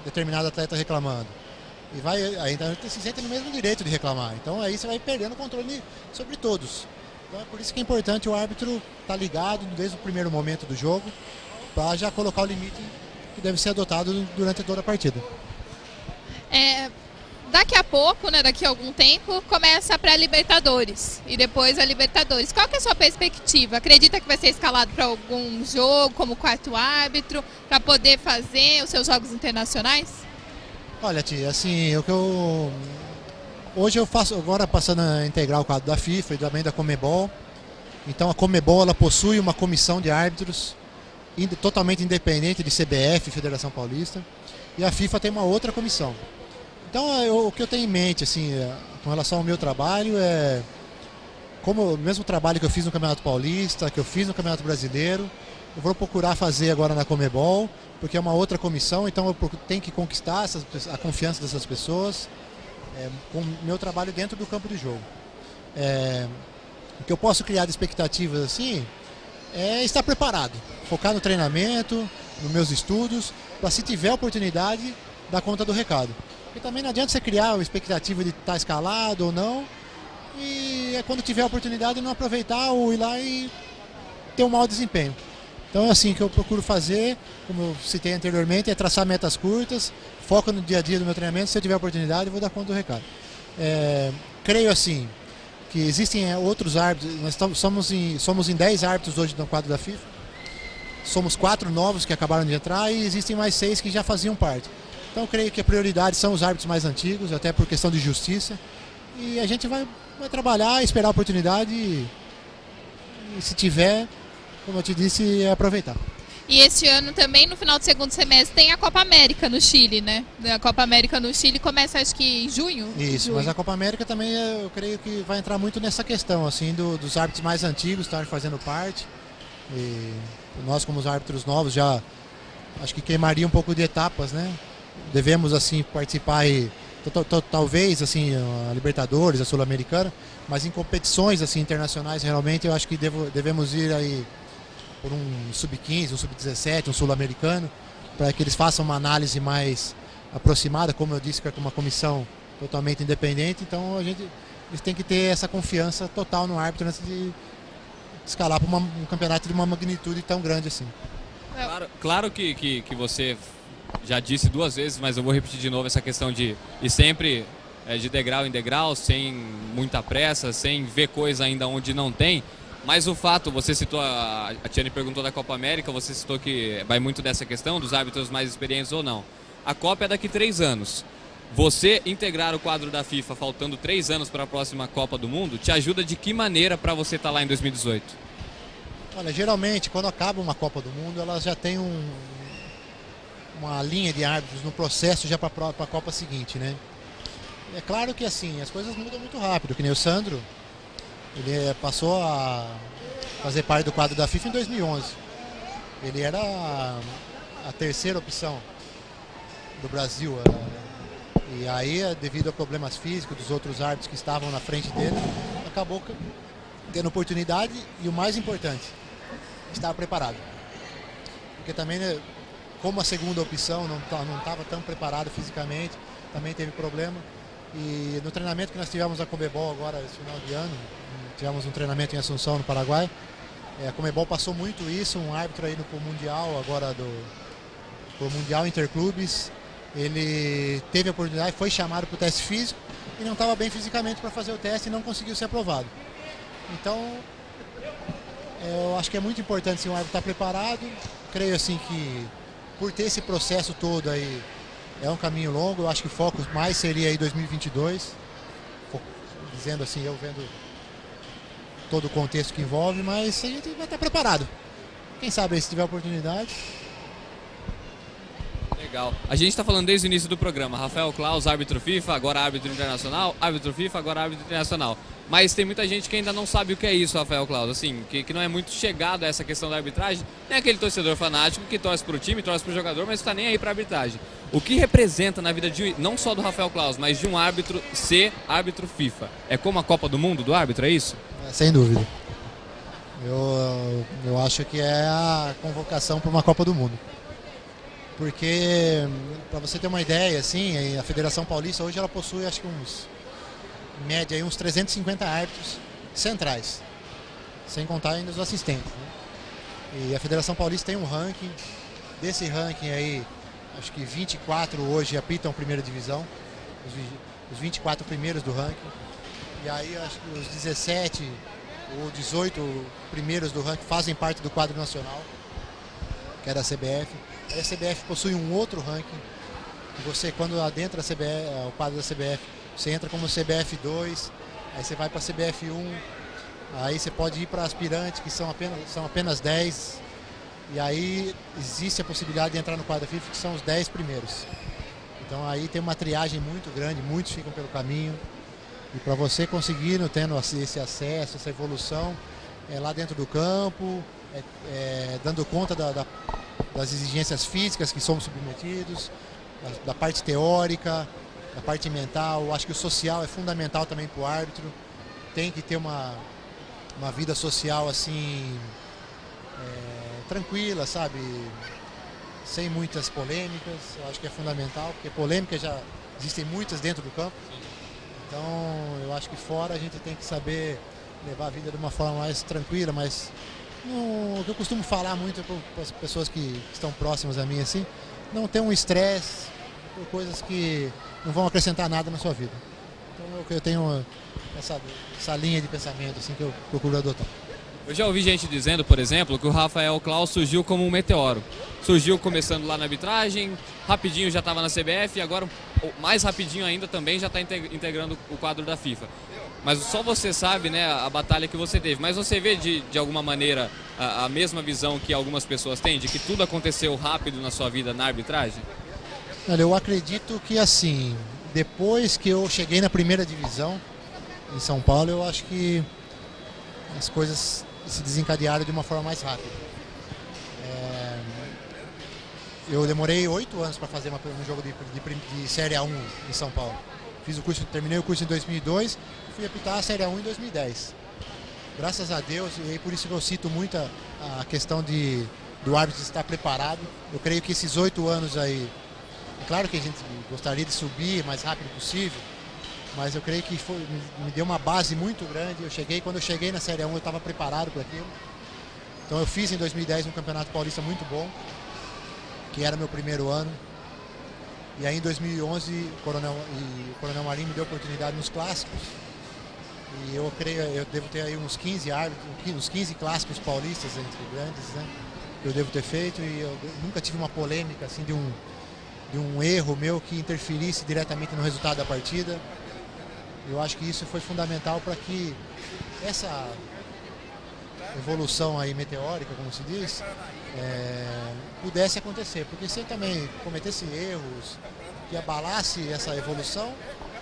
determinado atleta reclamando e aí então se sente no mesmo direito de reclamar. Então aí você vai perdendo o controle sobre todos. Então é por isso que é importante o árbitro estar ligado desde o primeiro momento do jogo para já colocar o limite que deve ser adotado durante toda a partida. daqui a pouco, né, daqui a algum tempo, começa a pré-Libertadores e depois a Libertadores. Qual que é a sua perspectiva? Acredita que vai ser escalado para algum jogo como quarto árbitro, para poder fazer os seus jogos internacionais? Olha, tia, assim, hoje eu faço, agora passando a integrar o quadro da FIFA e também da Conmebol. Então a Conmebol, ela possui uma comissão de árbitros totalmente independente de CBF, Federação Paulista, e a FIFA tem uma outra comissão. Então o que eu tenho em mente, assim, com relação ao meu trabalho como o mesmo trabalho que eu fiz no Campeonato Paulista, que eu fiz no Campeonato Brasileiro, eu vou procurar fazer agora na Conmebol, porque é uma outra comissão, então eu tenho que conquistar a confiança dessas pessoas com o meu trabalho dentro do campo de jogo. O que eu posso criar de expectativas assim é estar preparado, focar no treinamento, nos meus estudos, para se tiver oportunidade, dar conta do recado. Porque também não adianta você criar uma expectativa de estar escalado ou não, e quando tiver a oportunidade não aproveitar ou ir lá e ter um mau desempenho. Então é assim que eu procuro fazer, como eu citei anteriormente, é traçar metas curtas, foco no dia a dia do meu treinamento, se eu tiver a oportunidade eu vou dar conta do recado. Creio assim, que existem outros árbitros, nós somos em 10 árbitros hoje no quadro da FIFA, somos 4 novos que acabaram de entrar e existem mais 6 que já faziam parte. Então eu creio que a prioridade são os árbitros mais antigos, até por questão de justiça. E a gente vai trabalhar, esperar a oportunidade e se tiver, como eu te disse, aproveitar. E este ano também, no final do segundo semestre, tem a Copa América no Chile, né? A Copa América no Chile começa acho que em junho. Isso, mas a Copa América também eu creio que vai entrar muito nessa questão, assim, dos árbitros mais antigos estarem fazendo parte. E nós, como os árbitros novos, já acho que queimaria um pouco de etapas, né? Devemos assim participar aí, talvez assim a Libertadores, a Sul-Americana, mas em competições assim internacionais realmente eu acho que devemos ir aí por um sub-15, um sub-17, um sul-americano, para que eles façam uma análise mais aproximada, como eu disse, que é uma comissão totalmente independente. Então eles têm que ter essa confiança total no árbitro antes de escalar para um campeonato de uma magnitude tão grande assim. Claro que você já disse 2 vezes, mas eu vou repetir de novo essa questão de ir sempre de degrau em degrau, sem muita pressa, sem ver coisa ainda onde não tem. Mas o fato, você citou, a Tiane perguntou da Copa América, você citou que vai muito dessa questão dos árbitros mais experientes ou não. A Copa é daqui 3 anos. Você integrar o quadro da FIFA faltando 3 anos para a próxima Copa do Mundo, te ajuda de que maneira para você estar lá em 2018? Olha, geralmente quando acaba uma Copa do Mundo, ela já tem uma linha de árbitros no processo já para a Copa seguinte, né? É claro que assim, as coisas mudam muito rápido, que nem o Sandro, ele passou a fazer parte do quadro da FIFA em 2011. Ele era a 3ª opção do Brasil. E aí, devido a problemas físicos dos outros árbitros que estavam na frente dele, acabou tendo oportunidade e o mais importante, estava preparado. Porque também, né, como a 2ª opção não estava tão preparado fisicamente, também teve problema. E no treinamento que nós tivemos na Conmebol agora, esse final de ano, tivemos um treinamento em Assunção, no Paraguai, a Conmebol passou muito isso, um árbitro aí no Mundial, agora pro Mundial Interclubes, ele teve a oportunidade, foi chamado para o teste físico e não estava bem fisicamente para fazer o teste e não conseguiu ser aprovado. Então, eu acho que é muito importante se o árbitro estar preparado. Creio assim que por ter esse processo todo aí, é um caminho longo, eu acho que o foco mais seria aí 2022, dizendo assim, eu vendo todo o contexto que envolve, mas a gente vai estar preparado. Quem sabe aí, se tiver oportunidade. Legal. A gente está falando desde o início do programa, Rafael Claus, árbitro FIFA, agora árbitro internacional, árbitro FIFA, agora árbitro internacional. Mas tem muita gente que ainda não sabe o que é isso, Rafael Claus, assim, que não é muito chegado a essa questão da arbitragem. Tem aquele torcedor fanático que torce para o time, torce para o jogador, mas está nem aí para a arbitragem. O que representa na vida não só do Rafael Claus, mas de um árbitro ser árbitro FIFA? É como a Copa do Mundo do árbitro, é isso? Sem dúvida. Eu acho que é a convocação para uma Copa do Mundo. Porque, para você ter uma ideia, assim, a Federação Paulista hoje ela possui, acho que em média, aí, uns 350 árbitros centrais, sem contar ainda os assistentes, né? E a Federação Paulista tem um ranking, desse ranking aí, acho que 24 hoje apitam 1ª divisão, os 24 primeiros do ranking. E aí acho que os 17 ou 18 primeiros do ranking fazem parte do quadro nacional, que é da CBF. Aí a CBF possui um outro ranking, e você, quando adentra a CBF, o quadro da CBF, você entra como CBF 2, aí você vai para a CBF 1, aí você pode ir para aspirante, que são apenas 10, e aí existe a possibilidade de entrar no quadro da FIFA, que são os 10 primeiros. Então aí tem uma triagem muito grande, muitos ficam pelo caminho, e para você conseguir, tendo esse acesso, essa evolução, lá dentro do campo, dando conta das exigências físicas que somos submetidos, da parte teórica, da parte mental. Acho que o social é fundamental também para o árbitro. Tem que ter uma vida social assim, tranquila, sabe? Sem muitas polêmicas. Eu acho que é fundamental, porque polêmicas já existem muitas dentro do campo. Então eu acho que fora a gente tem que saber levar a vida de uma forma mais tranquila, mas o que eu costumo falar muito para as pessoas que estão próximas a mim assim, não ter um estresse por coisas que não vão acrescentar nada na sua vida. Então eu tenho essa linha de pensamento assim, que eu procuro adotar. Eu já ouvi gente dizendo, por exemplo, que o Rafael Claus surgiu como um meteoro. Surgiu começando lá na arbitragem, rapidinho já estava na CBF e agora, mais rapidinho ainda, também já está integrando o quadro da FIFA. Mas só você sabe, né, a batalha que você teve. Mas você vê de alguma maneira a mesma visão que algumas pessoas têm, de que tudo aconteceu rápido na sua vida na arbitragem? Olha, eu acredito que assim, depois que eu cheguei na primeira divisão em São Paulo, eu acho que as coisas se desencadearam de uma forma mais rápida. Eu demorei 8 anos para fazer um jogo de Série A1 em São Paulo. Terminei o curso em 2002 e fui apitar a Série A1 em 2010. Graças a Deus, e por isso que eu cito muito a questão do árbitro estar preparado. Eu creio que esses 8 anos aí, é claro que a gente gostaria de subir o mais rápido possível, mas eu creio que me deu uma base muito grande. Quando eu cheguei na Série A1 eu estava preparado para aquilo. Então eu fiz em 2010 um campeonato paulista muito bom, que era meu primeiro ano. E aí em 2011 o Coronel Marinho me deu oportunidade nos clássicos. E eu devo ter aí uns 15 árbitros, uns 15 clássicos paulistas entre grandes, né? Eu devo ter feito, e eu nunca tive uma polêmica assim de um erro meu que interferisse diretamente no resultado da partida. Eu acho que isso foi fundamental para que essa evolução aí meteórica, como se diz, pudesse acontecer. Porque se eu também cometesse erros que abalasse essa evolução,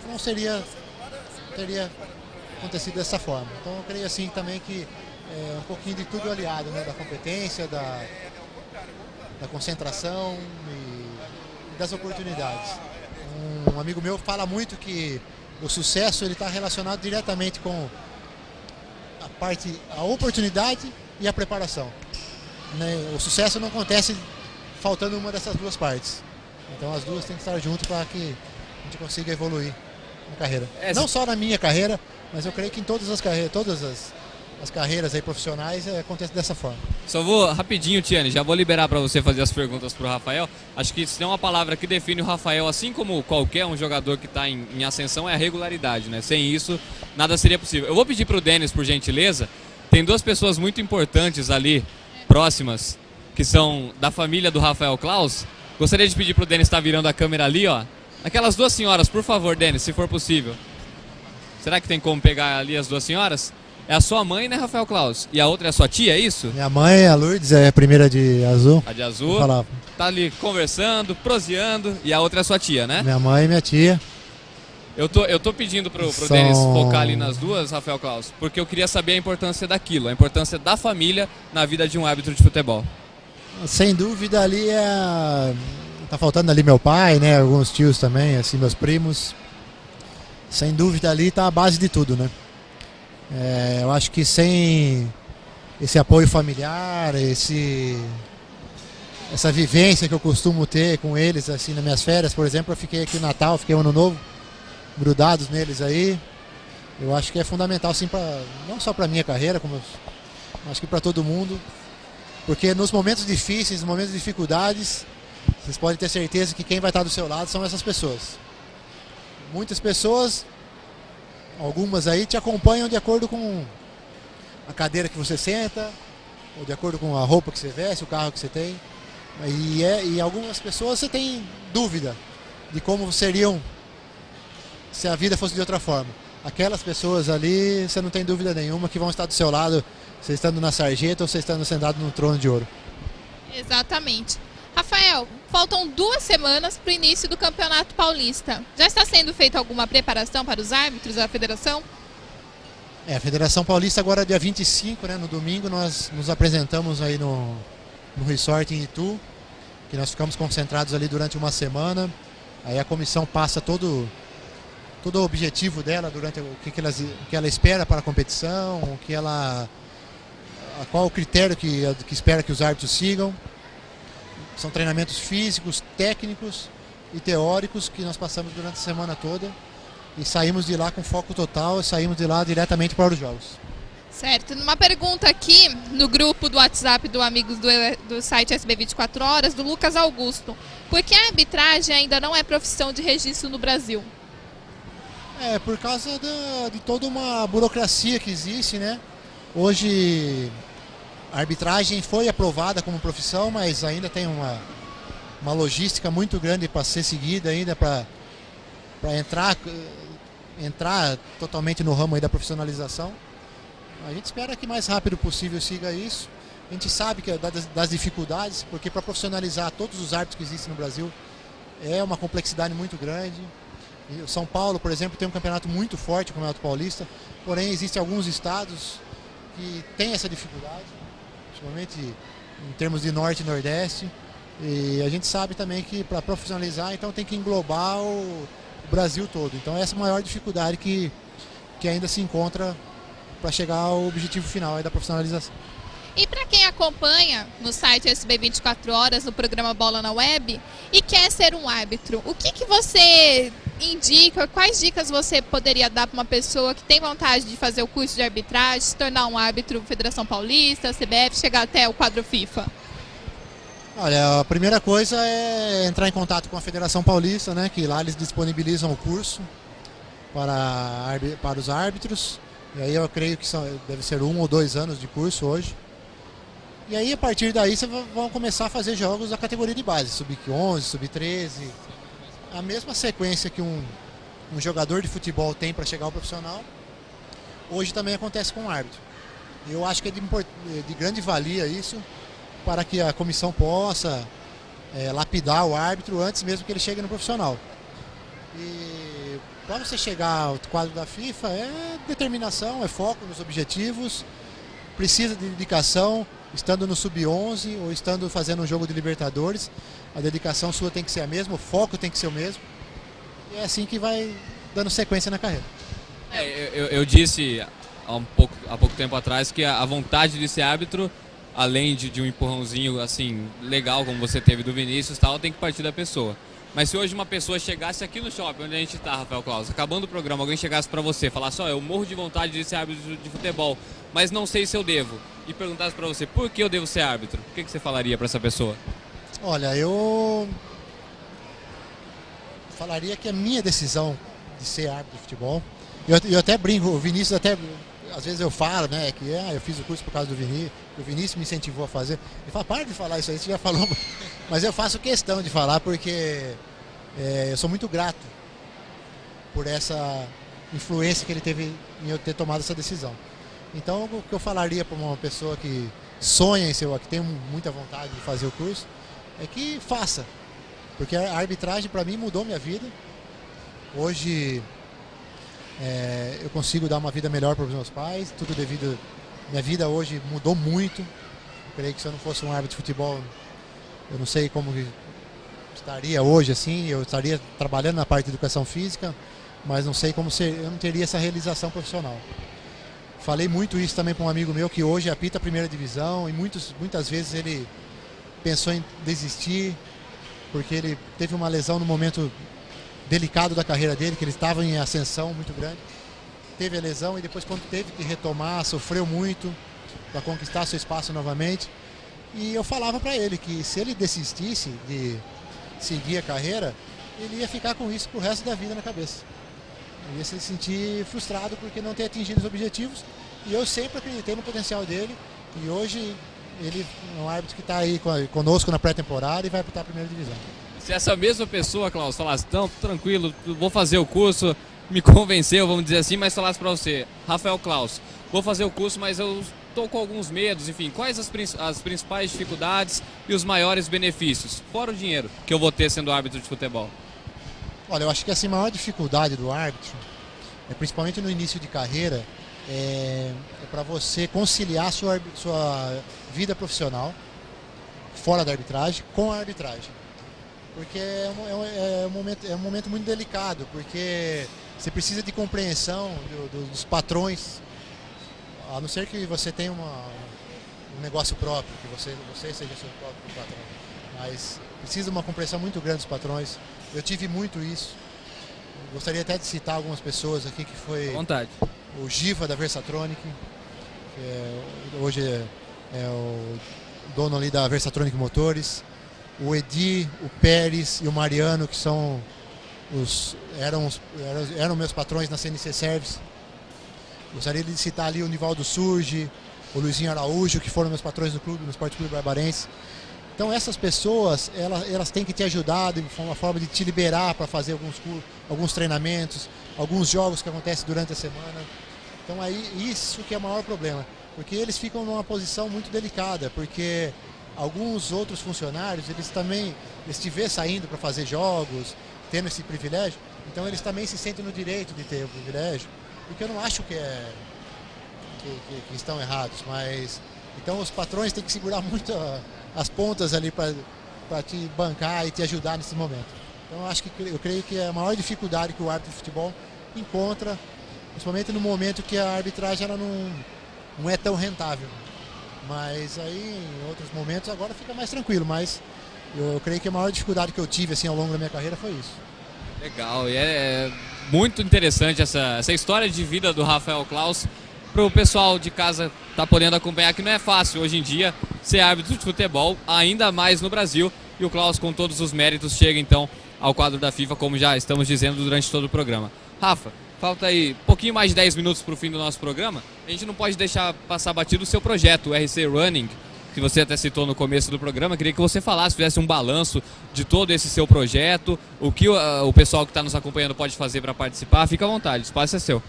não teria acontecido dessa forma. Então eu creio assim também que um pouquinho de tudo aliado, né? Da competência, da concentração e das oportunidades. Um amigo meu fala muito que o sucesso está relacionado diretamente com a oportunidade e a preparação. O sucesso não acontece faltando uma dessas duas partes. Então as duas têm que estar juntas para que a gente consiga evoluir na carreira. Não só na minha carreira, mas eu creio que em todas as carreiras aí profissionais acontece dessa forma. Só vou rapidinho, Tiane, já vou liberar para você fazer as perguntas para o Rafael. Acho que se tem uma palavra que define o Rafael, assim como qualquer um jogador que está em ascensão, é a regularidade, né? Sem isso, nada seria possível. Eu vou pedir para o Denis, por gentileza, tem duas pessoas muito importantes ali, próximas, que são da família do Rafael Claus. Gostaria de pedir para o Denis estar virando a câmera ali, ó. Aquelas duas senhoras, por favor, Denis, se for possível. Será que tem como pegar ali as duas senhoras? É a sua mãe, né, Rafael Claus? E a outra é a sua tia, é isso? Minha mãe, a Lourdes, é a primeira de azul. A de azul. Tá ali conversando, proseando. E a outra é a sua tia, né? Minha mãe e minha tia. Eu tô pedindo pro Denis focar ali nas duas, Rafael Claus, porque eu queria saber a importância daquilo, a importância da família na vida de um árbitro de futebol. Sem dúvida ali tá faltando ali meu pai, né? Alguns tios também, assim, meus primos. Sem dúvida ali tá a base de tudo, né? Eu acho que sem esse apoio familiar, essa vivência que eu costumo ter com eles, assim, nas minhas férias, por exemplo, eu fiquei aqui no Natal, fiquei Ano Novo, grudados neles aí. Eu acho que é fundamental, sim, não só para minha carreira, como acho que para todo mundo, porque nos momentos difíceis, nos momentos de dificuldades, vocês podem ter certeza que quem vai estar do seu lado são essas pessoas. muitas pessoas, algumas aí, te acompanham de acordo com a cadeira que você senta, ou de acordo com a roupa que você veste, o carro que você tem. E algumas pessoas você tem dúvida de como seriam se a vida fosse de outra forma. Aquelas pessoas ali, você não tem dúvida nenhuma que vão estar do seu lado, você estando na sarjeta ou você estando sentado no trono de ouro. Exatamente. Rafael, faltam 2 semanas para o início do Campeonato Paulista. Já está sendo feita alguma preparação para os árbitros da federação? A Federação Paulista agora dia 25, né, no domingo, nós nos apresentamos aí no resort em Itu, que nós ficamos concentrados ali durante uma semana. Aí a comissão passa todo o objetivo dela durante o que ela espera para a competição, qual o critério que espera que os árbitros sigam. São treinamentos físicos, técnicos e teóricos que nós passamos durante a semana toda e saímos de lá com foco total e saímos de lá diretamente para os jogos. Certo. Uma pergunta aqui no grupo do WhatsApp do Amigos do site SB 24 Horas, do Lucas Augusto. Por que a arbitragem ainda não é profissão de registro no Brasil? Por causa de toda uma burocracia que existe, né? Hoje a arbitragem foi aprovada como profissão, mas ainda tem uma logística muito grande para ser seguida ainda para entrar totalmente no ramo aí da profissionalização. A gente espera que mais rápido possível siga isso. A gente sabe que das dificuldades, porque para profissionalizar todos os árbitros que existem no Brasil é uma complexidade muito grande. E o São Paulo, por exemplo, tem um campeonato muito forte, o Campeonato Paulista, porém existem alguns estados que têm essa dificuldade, principalmente em termos de Norte e Nordeste. E a gente sabe também que para profissionalizar, então tem que englobar o Brasil todo. Então essa é a maior dificuldade que ainda se encontra para chegar ao objetivo final aí da profissionalização. E para quem acompanha no site SB 24 Horas, no programa Bola na Web, e quer ser um árbitro, o que você indica, quais dicas você poderia dar para uma pessoa que tem vontade de fazer o curso de arbitragem, se tornar um árbitro Federação Paulista, CBF, chegar até o quadro FIFA? Olha, a primeira coisa é entrar em contato com a Federação Paulista, né, que lá eles disponibilizam o curso para os árbitros. E aí eu creio que deve ser 1 ou 2 anos de curso hoje. E aí a partir daí vocês vão começar a fazer jogos da categoria de base, sub-11, sub-13. A mesma sequência que um jogador de futebol tem para chegar ao profissional, hoje também acontece com o árbitro. Eu acho que é de grande valia isso, para que a comissão possa lapidar o árbitro antes mesmo que ele chegue no profissional. E para você chegar ao quadro da FIFA é determinação, é foco nos objetivos, precisa de dedicação, estando no sub-11 ou estando fazendo um jogo de Libertadores, a dedicação sua tem que ser a mesma, o foco tem que ser o mesmo, e é assim que vai dando sequência na carreira. Eu disse há pouco tempo atrás que a vontade de ser árbitro, além de um empurrãozinho assim legal como você teve do Vinícius, tal, tem que partir da pessoa. Mas se hoje uma pessoa chegasse aqui no shopping, onde a gente está, Rafael Claus, acabando o programa, alguém chegasse para você, falasse, eu morro de vontade de ser árbitro de futebol, mas não sei se eu devo, e perguntasse para você, por que eu devo ser árbitro? O que você falaria para essa pessoa? Olha, eu falaria que a minha decisão de ser árbitro de futebol, eu até brinco, o Vinícius até, às vezes eu falo, né, que eu fiz o curso por causa do Vinícius, o Vinícius me incentivou a fazer. Ele fala, para de falar isso aí, você já falou, mas eu faço questão de falar porque eu sou muito grato por essa influência que ele teve em eu ter tomado essa decisão. Então, o que eu falaria para uma pessoa que sonha em ser, que tem muita vontade de fazer o curso, é que faça, porque a arbitragem para mim mudou minha vida. Hoje eu consigo dar uma vida melhor para os meus pais, tudo devido. Minha vida hoje mudou muito. Eu creio que se eu não fosse um árbitro de futebol, eu não sei como estaria hoje assim. Eu estaria trabalhando na parte de educação física, mas não sei como eu não teria essa realização profissional. Falei muito isso também para um amigo meu que hoje apita a primeira divisão e muitas vezes ele pensou em desistir porque ele teve uma lesão no momento delicado da carreira dele, que ele estava em ascensão muito grande. Teve a lesão e depois, quando teve que retomar, sofreu muito para conquistar seu espaço novamente. E eu falava para ele que se ele desistisse de seguir a carreira, ele ia ficar com isso pro resto da vida na cabeça. ia se sentir frustrado porque não ter atingido os objetivos. E eu sempre acreditei no potencial dele. E hoje ele é um árbitro que está aí conosco na pré-temporada e vai para a primeira divisão. Se essa mesma pessoa, Klaus, falasse, não, tranquilo, vou fazer o curso, me convenceu, vamos dizer assim, mas falasse para você, Rafael Klaus, vou fazer o curso, mas eu estou com alguns medos, enfim, quais as principais dificuldades e os maiores benefícios, fora o dinheiro que eu vou ter sendo árbitro de futebol? Olha, eu acho que assim, a maior dificuldade do árbitro, principalmente no início de carreira, é para você conciliar sua vida profissional fora da arbitragem com a arbitragem. Porque é um momento muito delicado, porque você precisa de compreensão dos patrões, a não ser que você tenha um negócio próprio, que você seja seu próprio patrão. Mas precisa de uma compreensão muito grande dos patrões. Eu tive muito isso. Gostaria até de citar algumas pessoas aqui, que foi À vontade. O Giva da Versatronic, que hoje é o dono ali da Versatronic Motores, o Edi, o Pérez e o Mariano, que eram meus patrões na CNC Service. Gostaria de citar ali o Nivaldo Surge, o Luizinho Araújo, que foram meus patrões no clube, no Esporte Clube Barbarense. Então essas pessoas, elas têm que te ajudar de uma forma de te liberar para fazer alguns treinamentos, alguns jogos que acontecem durante a semana. Então aí isso que é o maior problema, porque eles ficam numa posição muito delicada, porque alguns outros funcionários, eles te vê saindo para fazer jogos, tendo esse privilégio, então eles também se sentem no direito de ter o privilégio, porque eu não acho que estão errados, mas então os patrões têm que segurar muito as pontas ali para te bancar e te ajudar nesse momento. Então eu creio que a maior dificuldade que o árbitro de futebol encontra, principalmente no momento que a arbitragem ela não é tão rentável. Mas aí em outros momentos agora fica mais tranquilo, mas eu creio que a maior dificuldade que eu tive assim, ao longo da minha carreira foi isso. Legal, e é muito interessante essa história de vida do Rafael Klaus, para o pessoal de casa estar podendo acompanhar, que não é fácil hoje em dia ser árbitro de futebol, ainda mais no Brasil, e o Klaus, com todos os méritos, chega então ao quadro da FIFA, como já estamos dizendo durante todo o programa. Rafa, falta aí um pouquinho mais de 10 minutos para o fim do nosso programa. A gente não pode deixar passar batido o seu projeto, o RC Running, que você até citou no começo do programa. Queria que você falasse, fizesse um balanço de todo esse seu projeto, o que o pessoal que está nos acompanhando pode fazer para participar. Fica à vontade, o espaço é seu.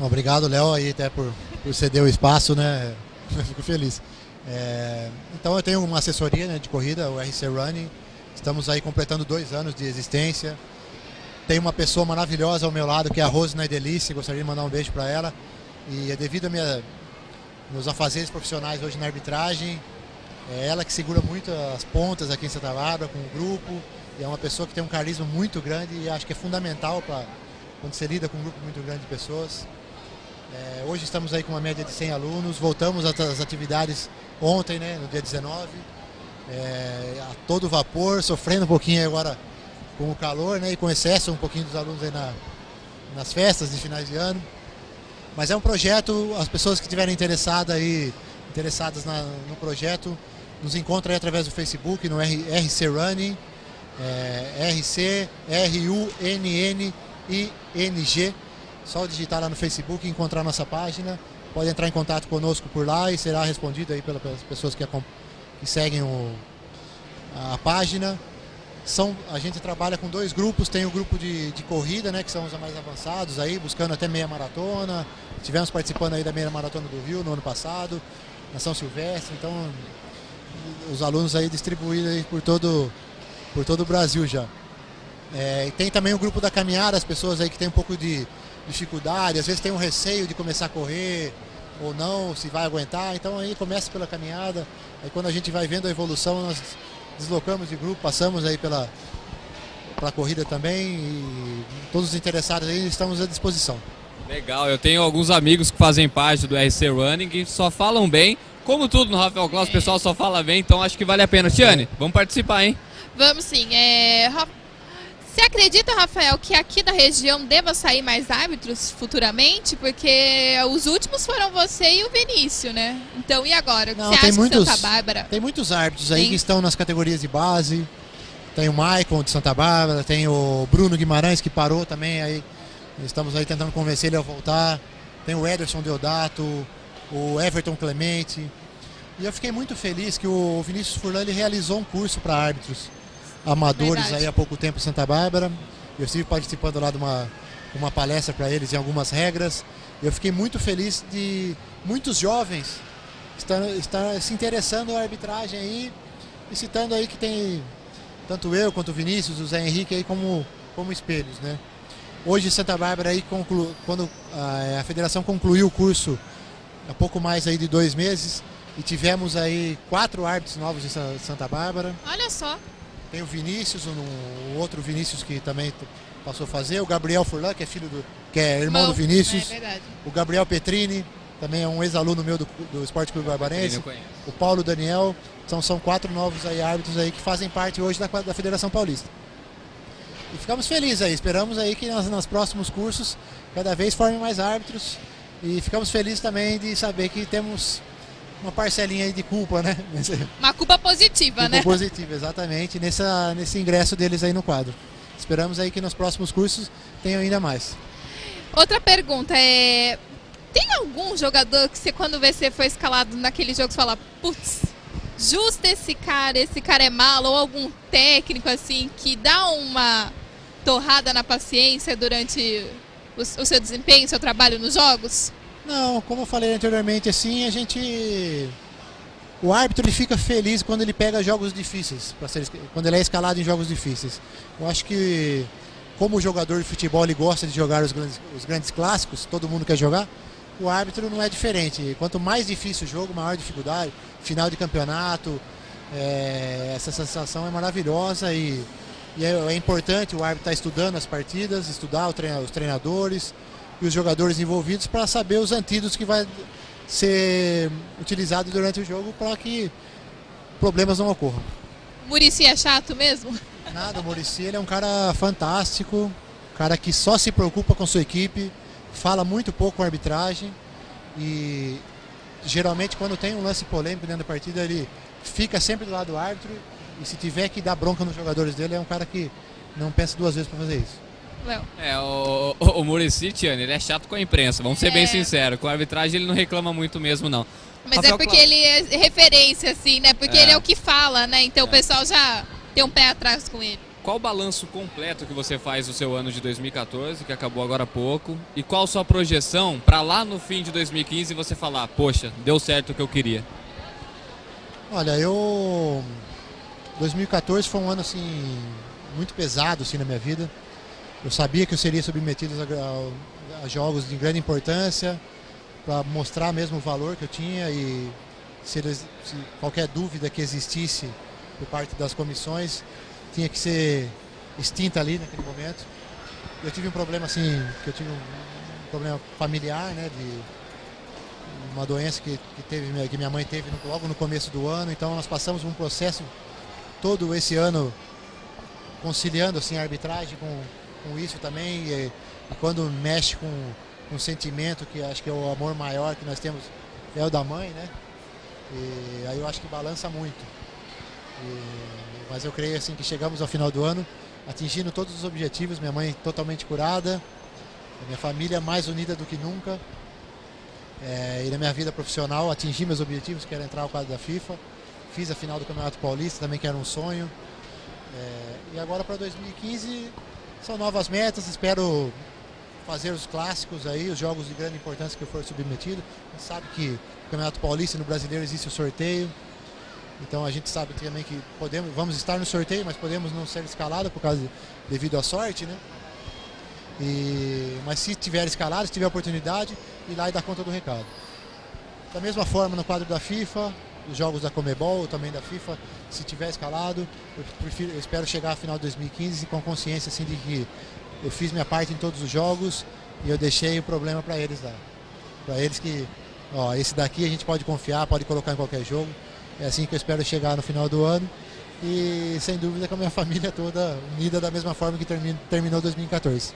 Obrigado, Léo, aí até por ceder o espaço, né? Fico feliz. Então eu tenho uma assessoria, né, de corrida, o RC Running. Estamos aí completando 2 anos de existência. Tem uma pessoa maravilhosa ao meu lado, que é a Rose Naidelice, gostaria de mandar um beijo para ela. E devido a meus afazeres profissionais hoje na arbitragem, é ela que segura muito as pontas aqui em Santa Bárbara com o grupo. E é uma pessoa que tem um carisma muito grande e acho que é fundamental quando você lida com um grupo muito grande de pessoas. Hoje estamos aí com uma média de 100 alunos, voltamos às atividades ontem, né, no dia 19, a todo vapor, sofrendo um pouquinho agora com o calor, né, e com excesso um pouquinho dos alunos aí nas festas de finais de ano. Mas é um projeto, as pessoas que estiverem interessadas no projeto, nos encontram aí através do Facebook, no RC Running, RC RUNNING. Só digitar lá no Facebook e encontrar nossa página. Pode entrar em contato conosco por lá e será respondido aí pelas pessoas que seguem a página. A gente trabalha com 2 grupos, tem o grupo de corrida, né, que são os mais avançados, aí, buscando até meia maratona. Estivemos participando aí da meia maratona do Rio no ano passado, na São Silvestre, então os alunos aí distribuídos aí por todo o Brasil já. E tem também o grupo da caminhada, as pessoas aí que tem um pouco de dificuldade, às vezes tem um receio de começar a correr ou não, se vai aguentar, então aí começa pela caminhada, aí quando a gente vai vendo a evolução, nós deslocamos de grupo, passamos aí pela corrida também, e todos os interessados aí estamos à disposição. Legal, eu tenho alguns amigos que fazem parte do RC Running e só falam bem, como tudo no Rafael Klaus, o pessoal só fala bem, então acho que vale a pena. Tiane, vamos participar, hein? Vamos sim. Você acredita, Rafael, que aqui da região deva sair mais árbitros futuramente? Porque os últimos foram você e o Vinícius, né? Então, e agora? O que você acha de Santa Bárbara? Tem muitos árbitros aí que estão nas categorias de base. Tem o Maicon de Santa Bárbara, tem o Bruno Guimarães, que parou também aí Estamos aí tentando convencer ele a voltar. Tem o Ederson Deodato, o Everton Clemente. E eu fiquei muito feliz que o Vinícius Furlan ele realizou um curso para árbitros amadores aí há pouco tempo em Santa Bárbara. Eu estive participando lá de uma palestra para eles em algumas regras. Eu fiquei muito feliz de muitos jovens estar se interessando na arbitragem aí e citando aí que tem tanto eu quanto o Vinícius, o Zé Henrique aí como espelhos, né? Hoje em Santa Bárbara aí quando a federação concluiu o curso há pouco mais aí de 2 meses e tivemos aí 4 árbitros novos em Santa Bárbara. Olha só. Tem o Vinícius, o outro Vinícius que também passou a fazer, o Gabriel Furlan, que é irmão do Vinícius. É verdade. O Gabriel Petrini, também é um ex-aluno meu do Esporte Clube Barbarense. O Paulo Daniel, são 4 novos aí árbitros aí que fazem parte hoje da Federação Paulista. E ficamos felizes aí, esperamos aí que nos próximos cursos cada vez formem mais árbitros e ficamos felizes também de saber que temos uma parcelinha aí de culpa, né? Uma culpa positiva, né? Culpa positiva, exatamente, nesse ingresso deles aí no quadro. Esperamos aí que nos próximos cursos tenham ainda mais. Outra pergunta tem algum jogador que você, quando você foi escalado naquele jogo, você fala, putz, justo esse cara é malo, ou algum técnico assim que dá uma torrada na paciência durante o seu desempenho, o seu trabalho nos jogos? Não, como eu falei anteriormente, assim, o árbitro ele fica feliz quando ele pega jogos difíceis, quando ele é escalado em jogos difíceis. Eu acho que, como o jogador de futebol ele gosta de jogar os grandes clássicos, todo mundo quer jogar, o árbitro não é diferente. Quanto mais difícil o jogo, maior dificuldade, final de campeonato, essa sensação é maravilhosa e é importante o árbitro estar estudando as partidas, estudar os treinadores e os jogadores envolvidos para saber os antídotos que vai ser utilizado durante o jogo para que problemas não ocorram. O Muricy é chato mesmo? Nada, o Muricy ele é um cara fantástico, cara que só se preocupa com sua equipe, fala muito pouco com a arbitragem e geralmente quando tem um lance polêmico dentro da partida ele fica sempre do lado do árbitro e se tiver que dar bronca nos jogadores dele é um cara que não pensa 2 vezes para fazer isso. Léo. O Muricy, Tiane, ele é chato com a imprensa, vamos ser bem sinceros, com a arbitragem ele não reclama muito mesmo não. Mas Rafael, é porque ele é referência assim, né, porque ele é o que fala, né, então o pessoal já tem um pé atrás com ele. Qual o balanço completo que você faz do seu ano de 2014, que acabou agora há pouco, e qual sua projeção para lá no fim de 2015 você falar, poxa, deu certo o que eu queria? Olha, 2014 foi um ano assim muito pesado assim na minha vida. Eu sabia que eu seria submetido a jogos de grande importância para mostrar mesmo o valor que eu tinha e se qualquer dúvida que existisse por parte das comissões tinha que ser extinta ali naquele momento. Eu tive um problema assim, que eu tive um problema familiar, né, de uma doença que minha mãe teve logo no começo do ano, então nós passamos um processo todo esse ano conciliando assim a arbitragem com isso também e quando mexe com um sentimento que acho que é o amor maior que nós temos é o da mãe, né? E aí eu acho que balança muito. Mas eu creio assim que chegamos ao final do ano atingindo todos os objetivos, minha mãe totalmente curada, minha família mais unida do que nunca. E na minha vida profissional atingi meus objetivos, que era entrar no quadro da FIFA, fiz a final do Campeonato Paulista também, que era um sonho. E agora para 2015 são novas metas, espero fazer os clássicos aí, os jogos de grande importância que eu for submetido. A gente sabe que no Campeonato Paulista e no Brasileiro existe o sorteio, então a gente sabe também que vamos estar no sorteio, mas podemos não ser escalados devido à sorte, né? Mas se tiver escalado, se tiver oportunidade, ir lá e dar conta do recado. Da mesma forma no quadro da FIFA, os jogos da Comebol, também da FIFA, se tiver escalado, eu espero chegar ao final de 2015 com consciência assim, de que eu fiz minha parte em todos os jogos e eu deixei o problema para eles lá. Para eles que, esse daqui a gente pode confiar, pode colocar em qualquer jogo. É assim que eu espero chegar no final do ano e sem dúvida com a minha família toda unida da mesma forma que terminou 2014.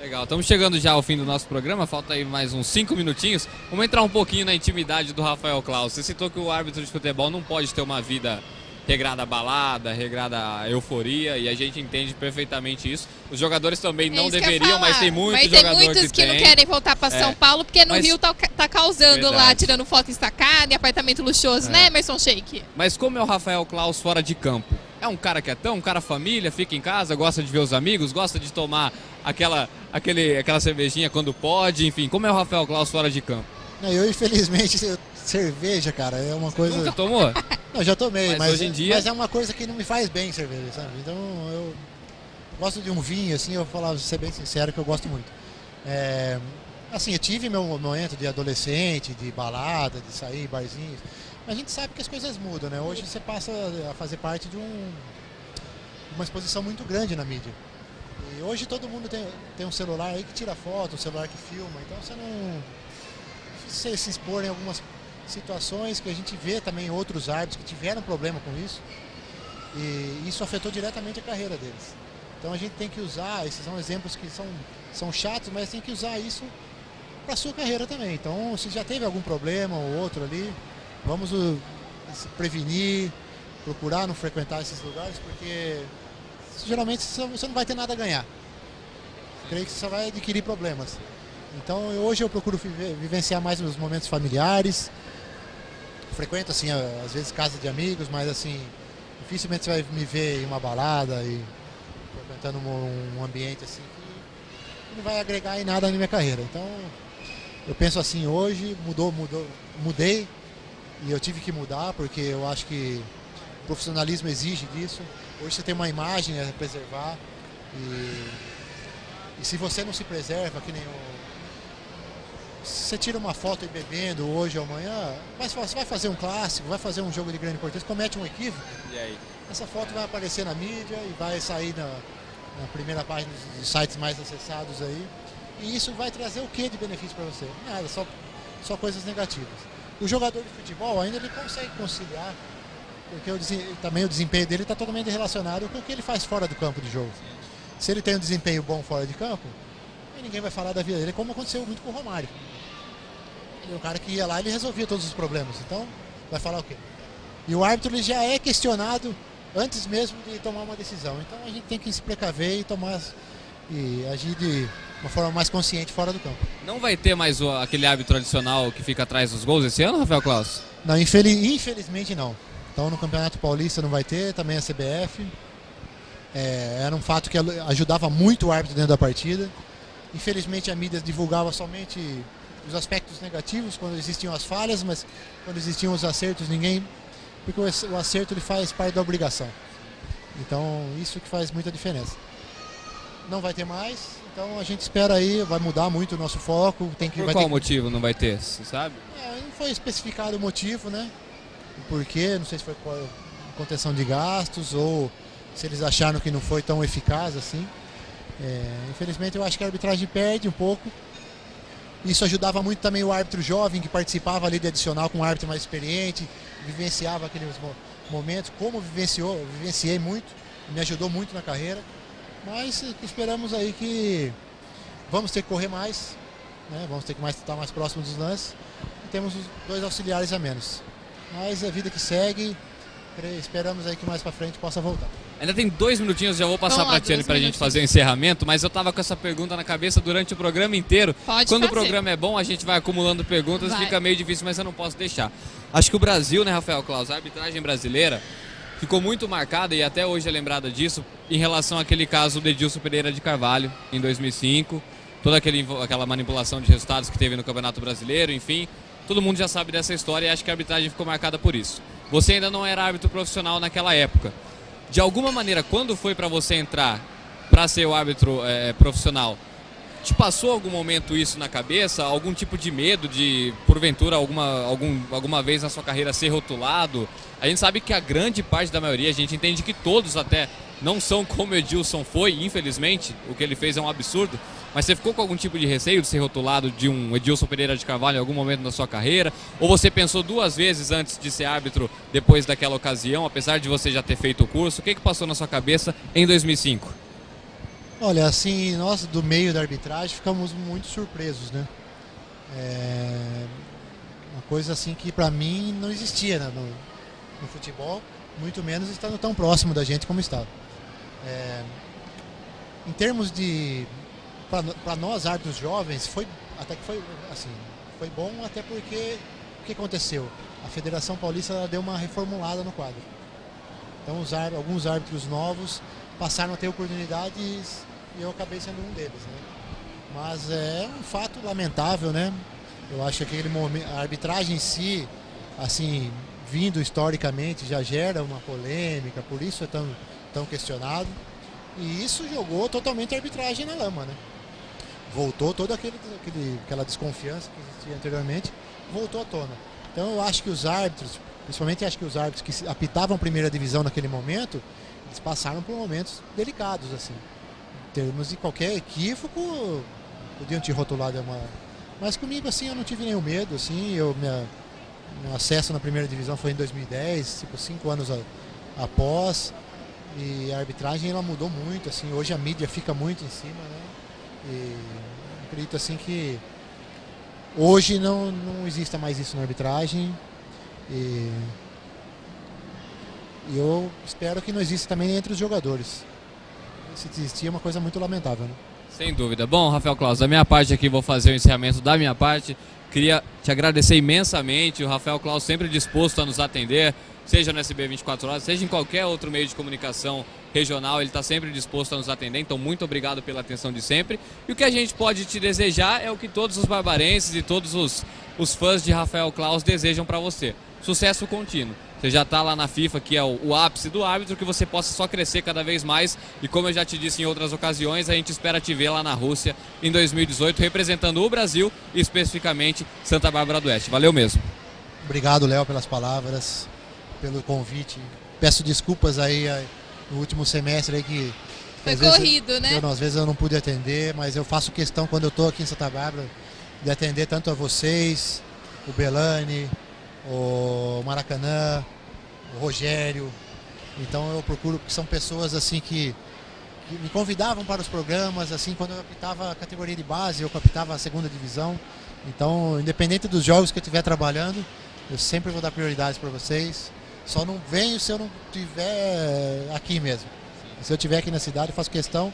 Legal, estamos chegando já ao fim do nosso programa, falta aí mais uns 5 minutinhos. Vamos entrar um pouquinho na intimidade do Rafael Claus. Você citou que o árbitro de futebol não pode ter uma vida regrada balada, regrada euforia, e a gente entende perfeitamente isso. Os jogadores também não isso que eu ia deveriam, mas falar. tem muito Vai ter jogador muitos que não tem. querem voltar para São Paulo, porque no Mas- Rio tá causando lá, Verdade. tirando foto estacada, em apartamento luxuoso, né, Emerson Sheik? Mas como é o Rafael Claus fora de campo? É um cara quietão, um cara família, fica em casa, gosta de ver os amigos, gosta de tomar aquela cervejinha quando pode, enfim. Como é o Rafael Claus fora de campo? Eu, infelizmente, cerveja, cara, é uma coisa... Nunca tomou? Não, já tomei, Mas mas hoje em dia- mas é uma coisa que não me faz bem cerveja, sabe? Então eu gosto de um vinho, assim, eu vou falar, ser bem sincero, que eu gosto muito. Assim, eu tive meu momento de adolescente, de balada, de sair, barzinhos, mas a gente sabe que as coisas mudam, né? Hoje você passa a fazer parte de uma exposição muito grande na mídia. E hoje todo mundo tem um celular aí que tira foto, um celular que filma, então você se expor em algumas situações que a gente vê também outros árbitros que tiveram problema com isso, e isso afetou diretamente a carreira deles. Então a gente tem que usar, esses são exemplos que são chatos, mas tem que usar isso para a sua carreira também. Então, se já teve algum problema ou outro ali, vamos se prevenir, procurar não frequentar esses lugares, porque geralmente você não vai ter nada a ganhar. Creio que você só vai adquirir problemas. Então, hoje eu procuro vivenciar mais os momentos familiares. Frequento, assim, às vezes casa de amigos, mas assim, dificilmente você vai me ver em uma balada e frequentando um ambiente assim que não vai agregar em nada na minha carreira. Então, eu penso assim, hoje mudei e eu tive que mudar porque eu acho que o profissionalismo exige disso. Hoje você tem uma imagem a preservar e se você não se preserva, que nem você tira uma foto aí bebendo hoje ou amanhã, mas você vai fazer um clássico, vai fazer um jogo de grande importância, comete um equívoco, E aí? essa foto vai aparecer na mídia e vai sair na primeira página dos sites mais acessados aí. E isso vai trazer o que de benefício para você? Nada, só coisas negativas. O jogador de futebol ainda ele consegue conciliar, porque também o desempenho dele está totalmente relacionado com o que ele faz fora do campo de jogo. Se ele tem um desempenho bom fora de campo, ninguém vai falar da vida dele, como aconteceu muito com o Romário. Ele é um cara que ia lá e ele resolvia todos os problemas, então vai falar o quê? E o árbitro ele já é questionado antes mesmo de tomar uma decisão, então a gente tem que se precaver e agir de uma forma mais consciente fora do campo. Não vai ter mais aquele árbitro tradicional que fica atrás dos gols esse ano, Rafael Claus? Não, infelizmente não. Então no Campeonato Paulista não vai ter, também a CBF. Era um fato que ajudava muito o árbitro dentro da partida. Infelizmente a mídia divulgava somente os aspectos negativos, quando existiam as falhas, mas quando existiam os acertos, porque o acerto ele faz parte da obrigação. Então isso que faz muita diferença. Não vai ter mais, então a gente espera aí, vai mudar muito o nosso foco. Por qual motivo não vai ter, você sabe? Não foi especificado o motivo, né? O porquê, não sei se foi contenção de gastos ou se eles acharam que não foi tão eficaz assim. Infelizmente eu acho que a arbitragem perde um pouco. Isso ajudava muito também o árbitro jovem que participava ali de adicional com um árbitro mais experiente, vivenciava aqueles momentos, como vivenciei muito, me ajudou muito na carreira. Mas esperamos aí que vamos ter que correr mais, né? Vamos ter que estar mais próximo dos lances e temos os 2 auxiliares a menos. Mas é a vida que segue, esperamos aí que mais pra frente possa voltar. Ainda tem 2 minutinhos, já vou passar Vamos lá, pra Tiane 2 pra gente minutinhos. fazer o encerramento, mas eu tava com essa pergunta na cabeça durante o programa inteiro. Pode Quando fazer. o programa é bom, a gente vai acumulando perguntas, Vai. fica meio difícil, mas eu não posso deixar. Acho que o Brasil, né, Rafael Claus, a arbitragem brasileira ficou muito marcada e até hoje é lembrada disso em relação àquele caso do Edilson Pereira de Carvalho, em 2005, toda aquela manipulação de resultados que teve no Campeonato Brasileiro, enfim, todo mundo já sabe dessa história e acho que a arbitragem ficou marcada por isso. Você ainda não era árbitro profissional naquela época. De alguma maneira, quando foi para você entrar para ser o árbitro profissional, te passou algum momento isso na cabeça? Algum tipo de medo de, porventura, alguma vez na sua carreira ser rotulado? A gente sabe que a grande parte da maioria, a gente entende que todos até não são como o Edilson foi, infelizmente, o que ele fez é um absurdo, mas você ficou com algum tipo de receio de ser rotulado de um Edilson Pereira de Carvalho em algum momento da sua carreira? Ou você pensou 2 vezes antes de ser árbitro depois daquela ocasião, apesar de você já ter feito o curso? O que passou na sua cabeça em 2005? Olha, assim, nós do meio da arbitragem ficamos muito surpresos, né? Uma coisa assim que pra mim não existia, né, no futebol. muito menos estando tão próximo da gente como estava. Em termos de... Para nós, árbitros jovens, foi bom, até porque o que aconteceu? A Federação Paulista ela deu uma reformulada no quadro. Então alguns árbitros novos passaram a ter oportunidades e eu acabei sendo um deles, né? Mas é um fato lamentável, né? Eu acho que aquele momento, a arbitragem em si, assim, vindo historicamente, já gera uma polêmica, por isso é tão questionado. E isso jogou totalmente a arbitragem na lama, né? Voltou toda aquela desconfiança que existia anteriormente, voltou à tona. Então eu acho que os árbitros, principalmente acho que os árbitros que apitavam a primeira divisão naquele momento, eles passaram por momentos delicados, assim. Em termos de qualquer equívoco, podiam te rotular de uma... Mas comigo, assim, eu não tive nenhum medo, assim, meu acesso na primeira divisão foi em 2010, tipo, 5 anos após, e a arbitragem ela mudou muito, assim, hoje a mídia fica muito em cima, né? E acredito assim que hoje não exista mais isso na arbitragem e eu espero que não exista também entre os jogadores. Se existir é uma coisa muito lamentável, né? Sem dúvida. Bom, Rafael Claus, da minha parte aqui vou fazer o encerramento da minha parte. Queria te agradecer imensamente, o Rafael Claus sempre disposto a nos atender, seja no SB 24 horas, seja em qualquer outro meio de comunicação regional, ele está sempre disposto a nos atender, então muito obrigado pela atenção de sempre. E o que a gente pode te desejar é o que todos os barbarenses e todos os fãs de Rafael Claus desejam para você. Sucesso contínuo. Você já está lá na FIFA, que é o ápice do árbitro, que você possa só crescer cada vez mais. E como eu já te disse em outras ocasiões, a gente espera te ver lá na Rússia em 2018, representando o Brasil e especificamente Santa Bárbara do Oeste. Valeu mesmo. Obrigado, Léo, pelas palavras, pelo convite. Peço desculpas aí no último semestre aí que... Foi corrido, né? Às vezes eu não pude atender, mas eu faço questão quando eu estou aqui em Santa Bárbara de atender tanto a vocês, o Belani, o Maracanã, o Rogério. Então eu procuro, porque são pessoas assim que me convidavam para os programas, assim, quando eu apitava a categoria de base, eu apitava a segunda divisão. Então, independente dos jogos que eu estiver trabalhando, eu sempre vou dar prioridades para vocês. Só não venho se eu não estiver aqui mesmo. Se eu estiver aqui na cidade, eu faço questão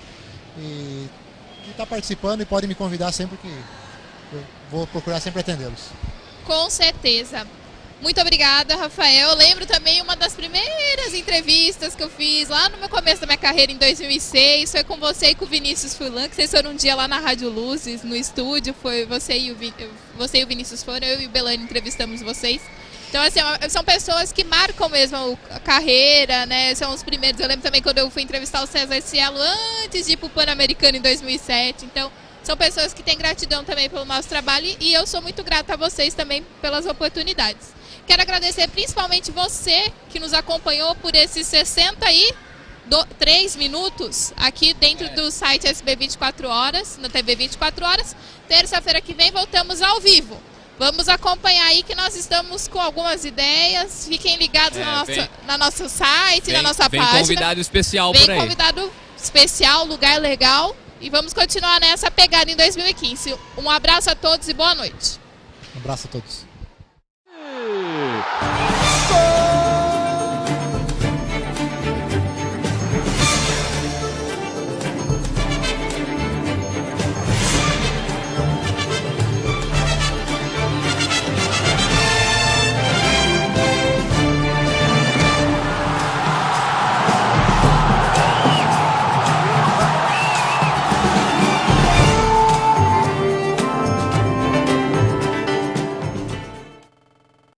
e estar participando, e podem me convidar sempre, que eu vou procurar sempre atendê-los. Com certeza. Muito obrigada, Rafael. Eu lembro também uma das primeiras entrevistas que eu fiz lá no meu começo da minha carreira, em 2006. Foi com você e com o Vinícius Furlan, que vocês foram um dia lá na Rádio Luzes, no estúdio. Foi você e o Vinícius foram, eu e o Belani entrevistamos vocês. Então, assim, são pessoas que marcam mesmo a carreira, né? São os primeiros. Eu lembro também quando eu fui entrevistar o César Cielo antes de ir para o Pan-Americano em 2007. Então, são pessoas que têm gratidão também pelo nosso trabalho, e eu sou muito grata a vocês também pelas oportunidades. Quero agradecer principalmente você que nos acompanhou por esses 63 minutos aqui dentro do site SB 24 Horas, na TV 24 Horas. Terça-feira que vem voltamos ao vivo. Vamos acompanhar aí que nós estamos com algumas ideias. Fiquem ligados no nosso site, na nossa página. Vem convidado especial por aí. Vem convidado especial, lugar legal. E vamos continuar nessa pegada em 2015. Um abraço a todos e boa noite. Um abraço a todos.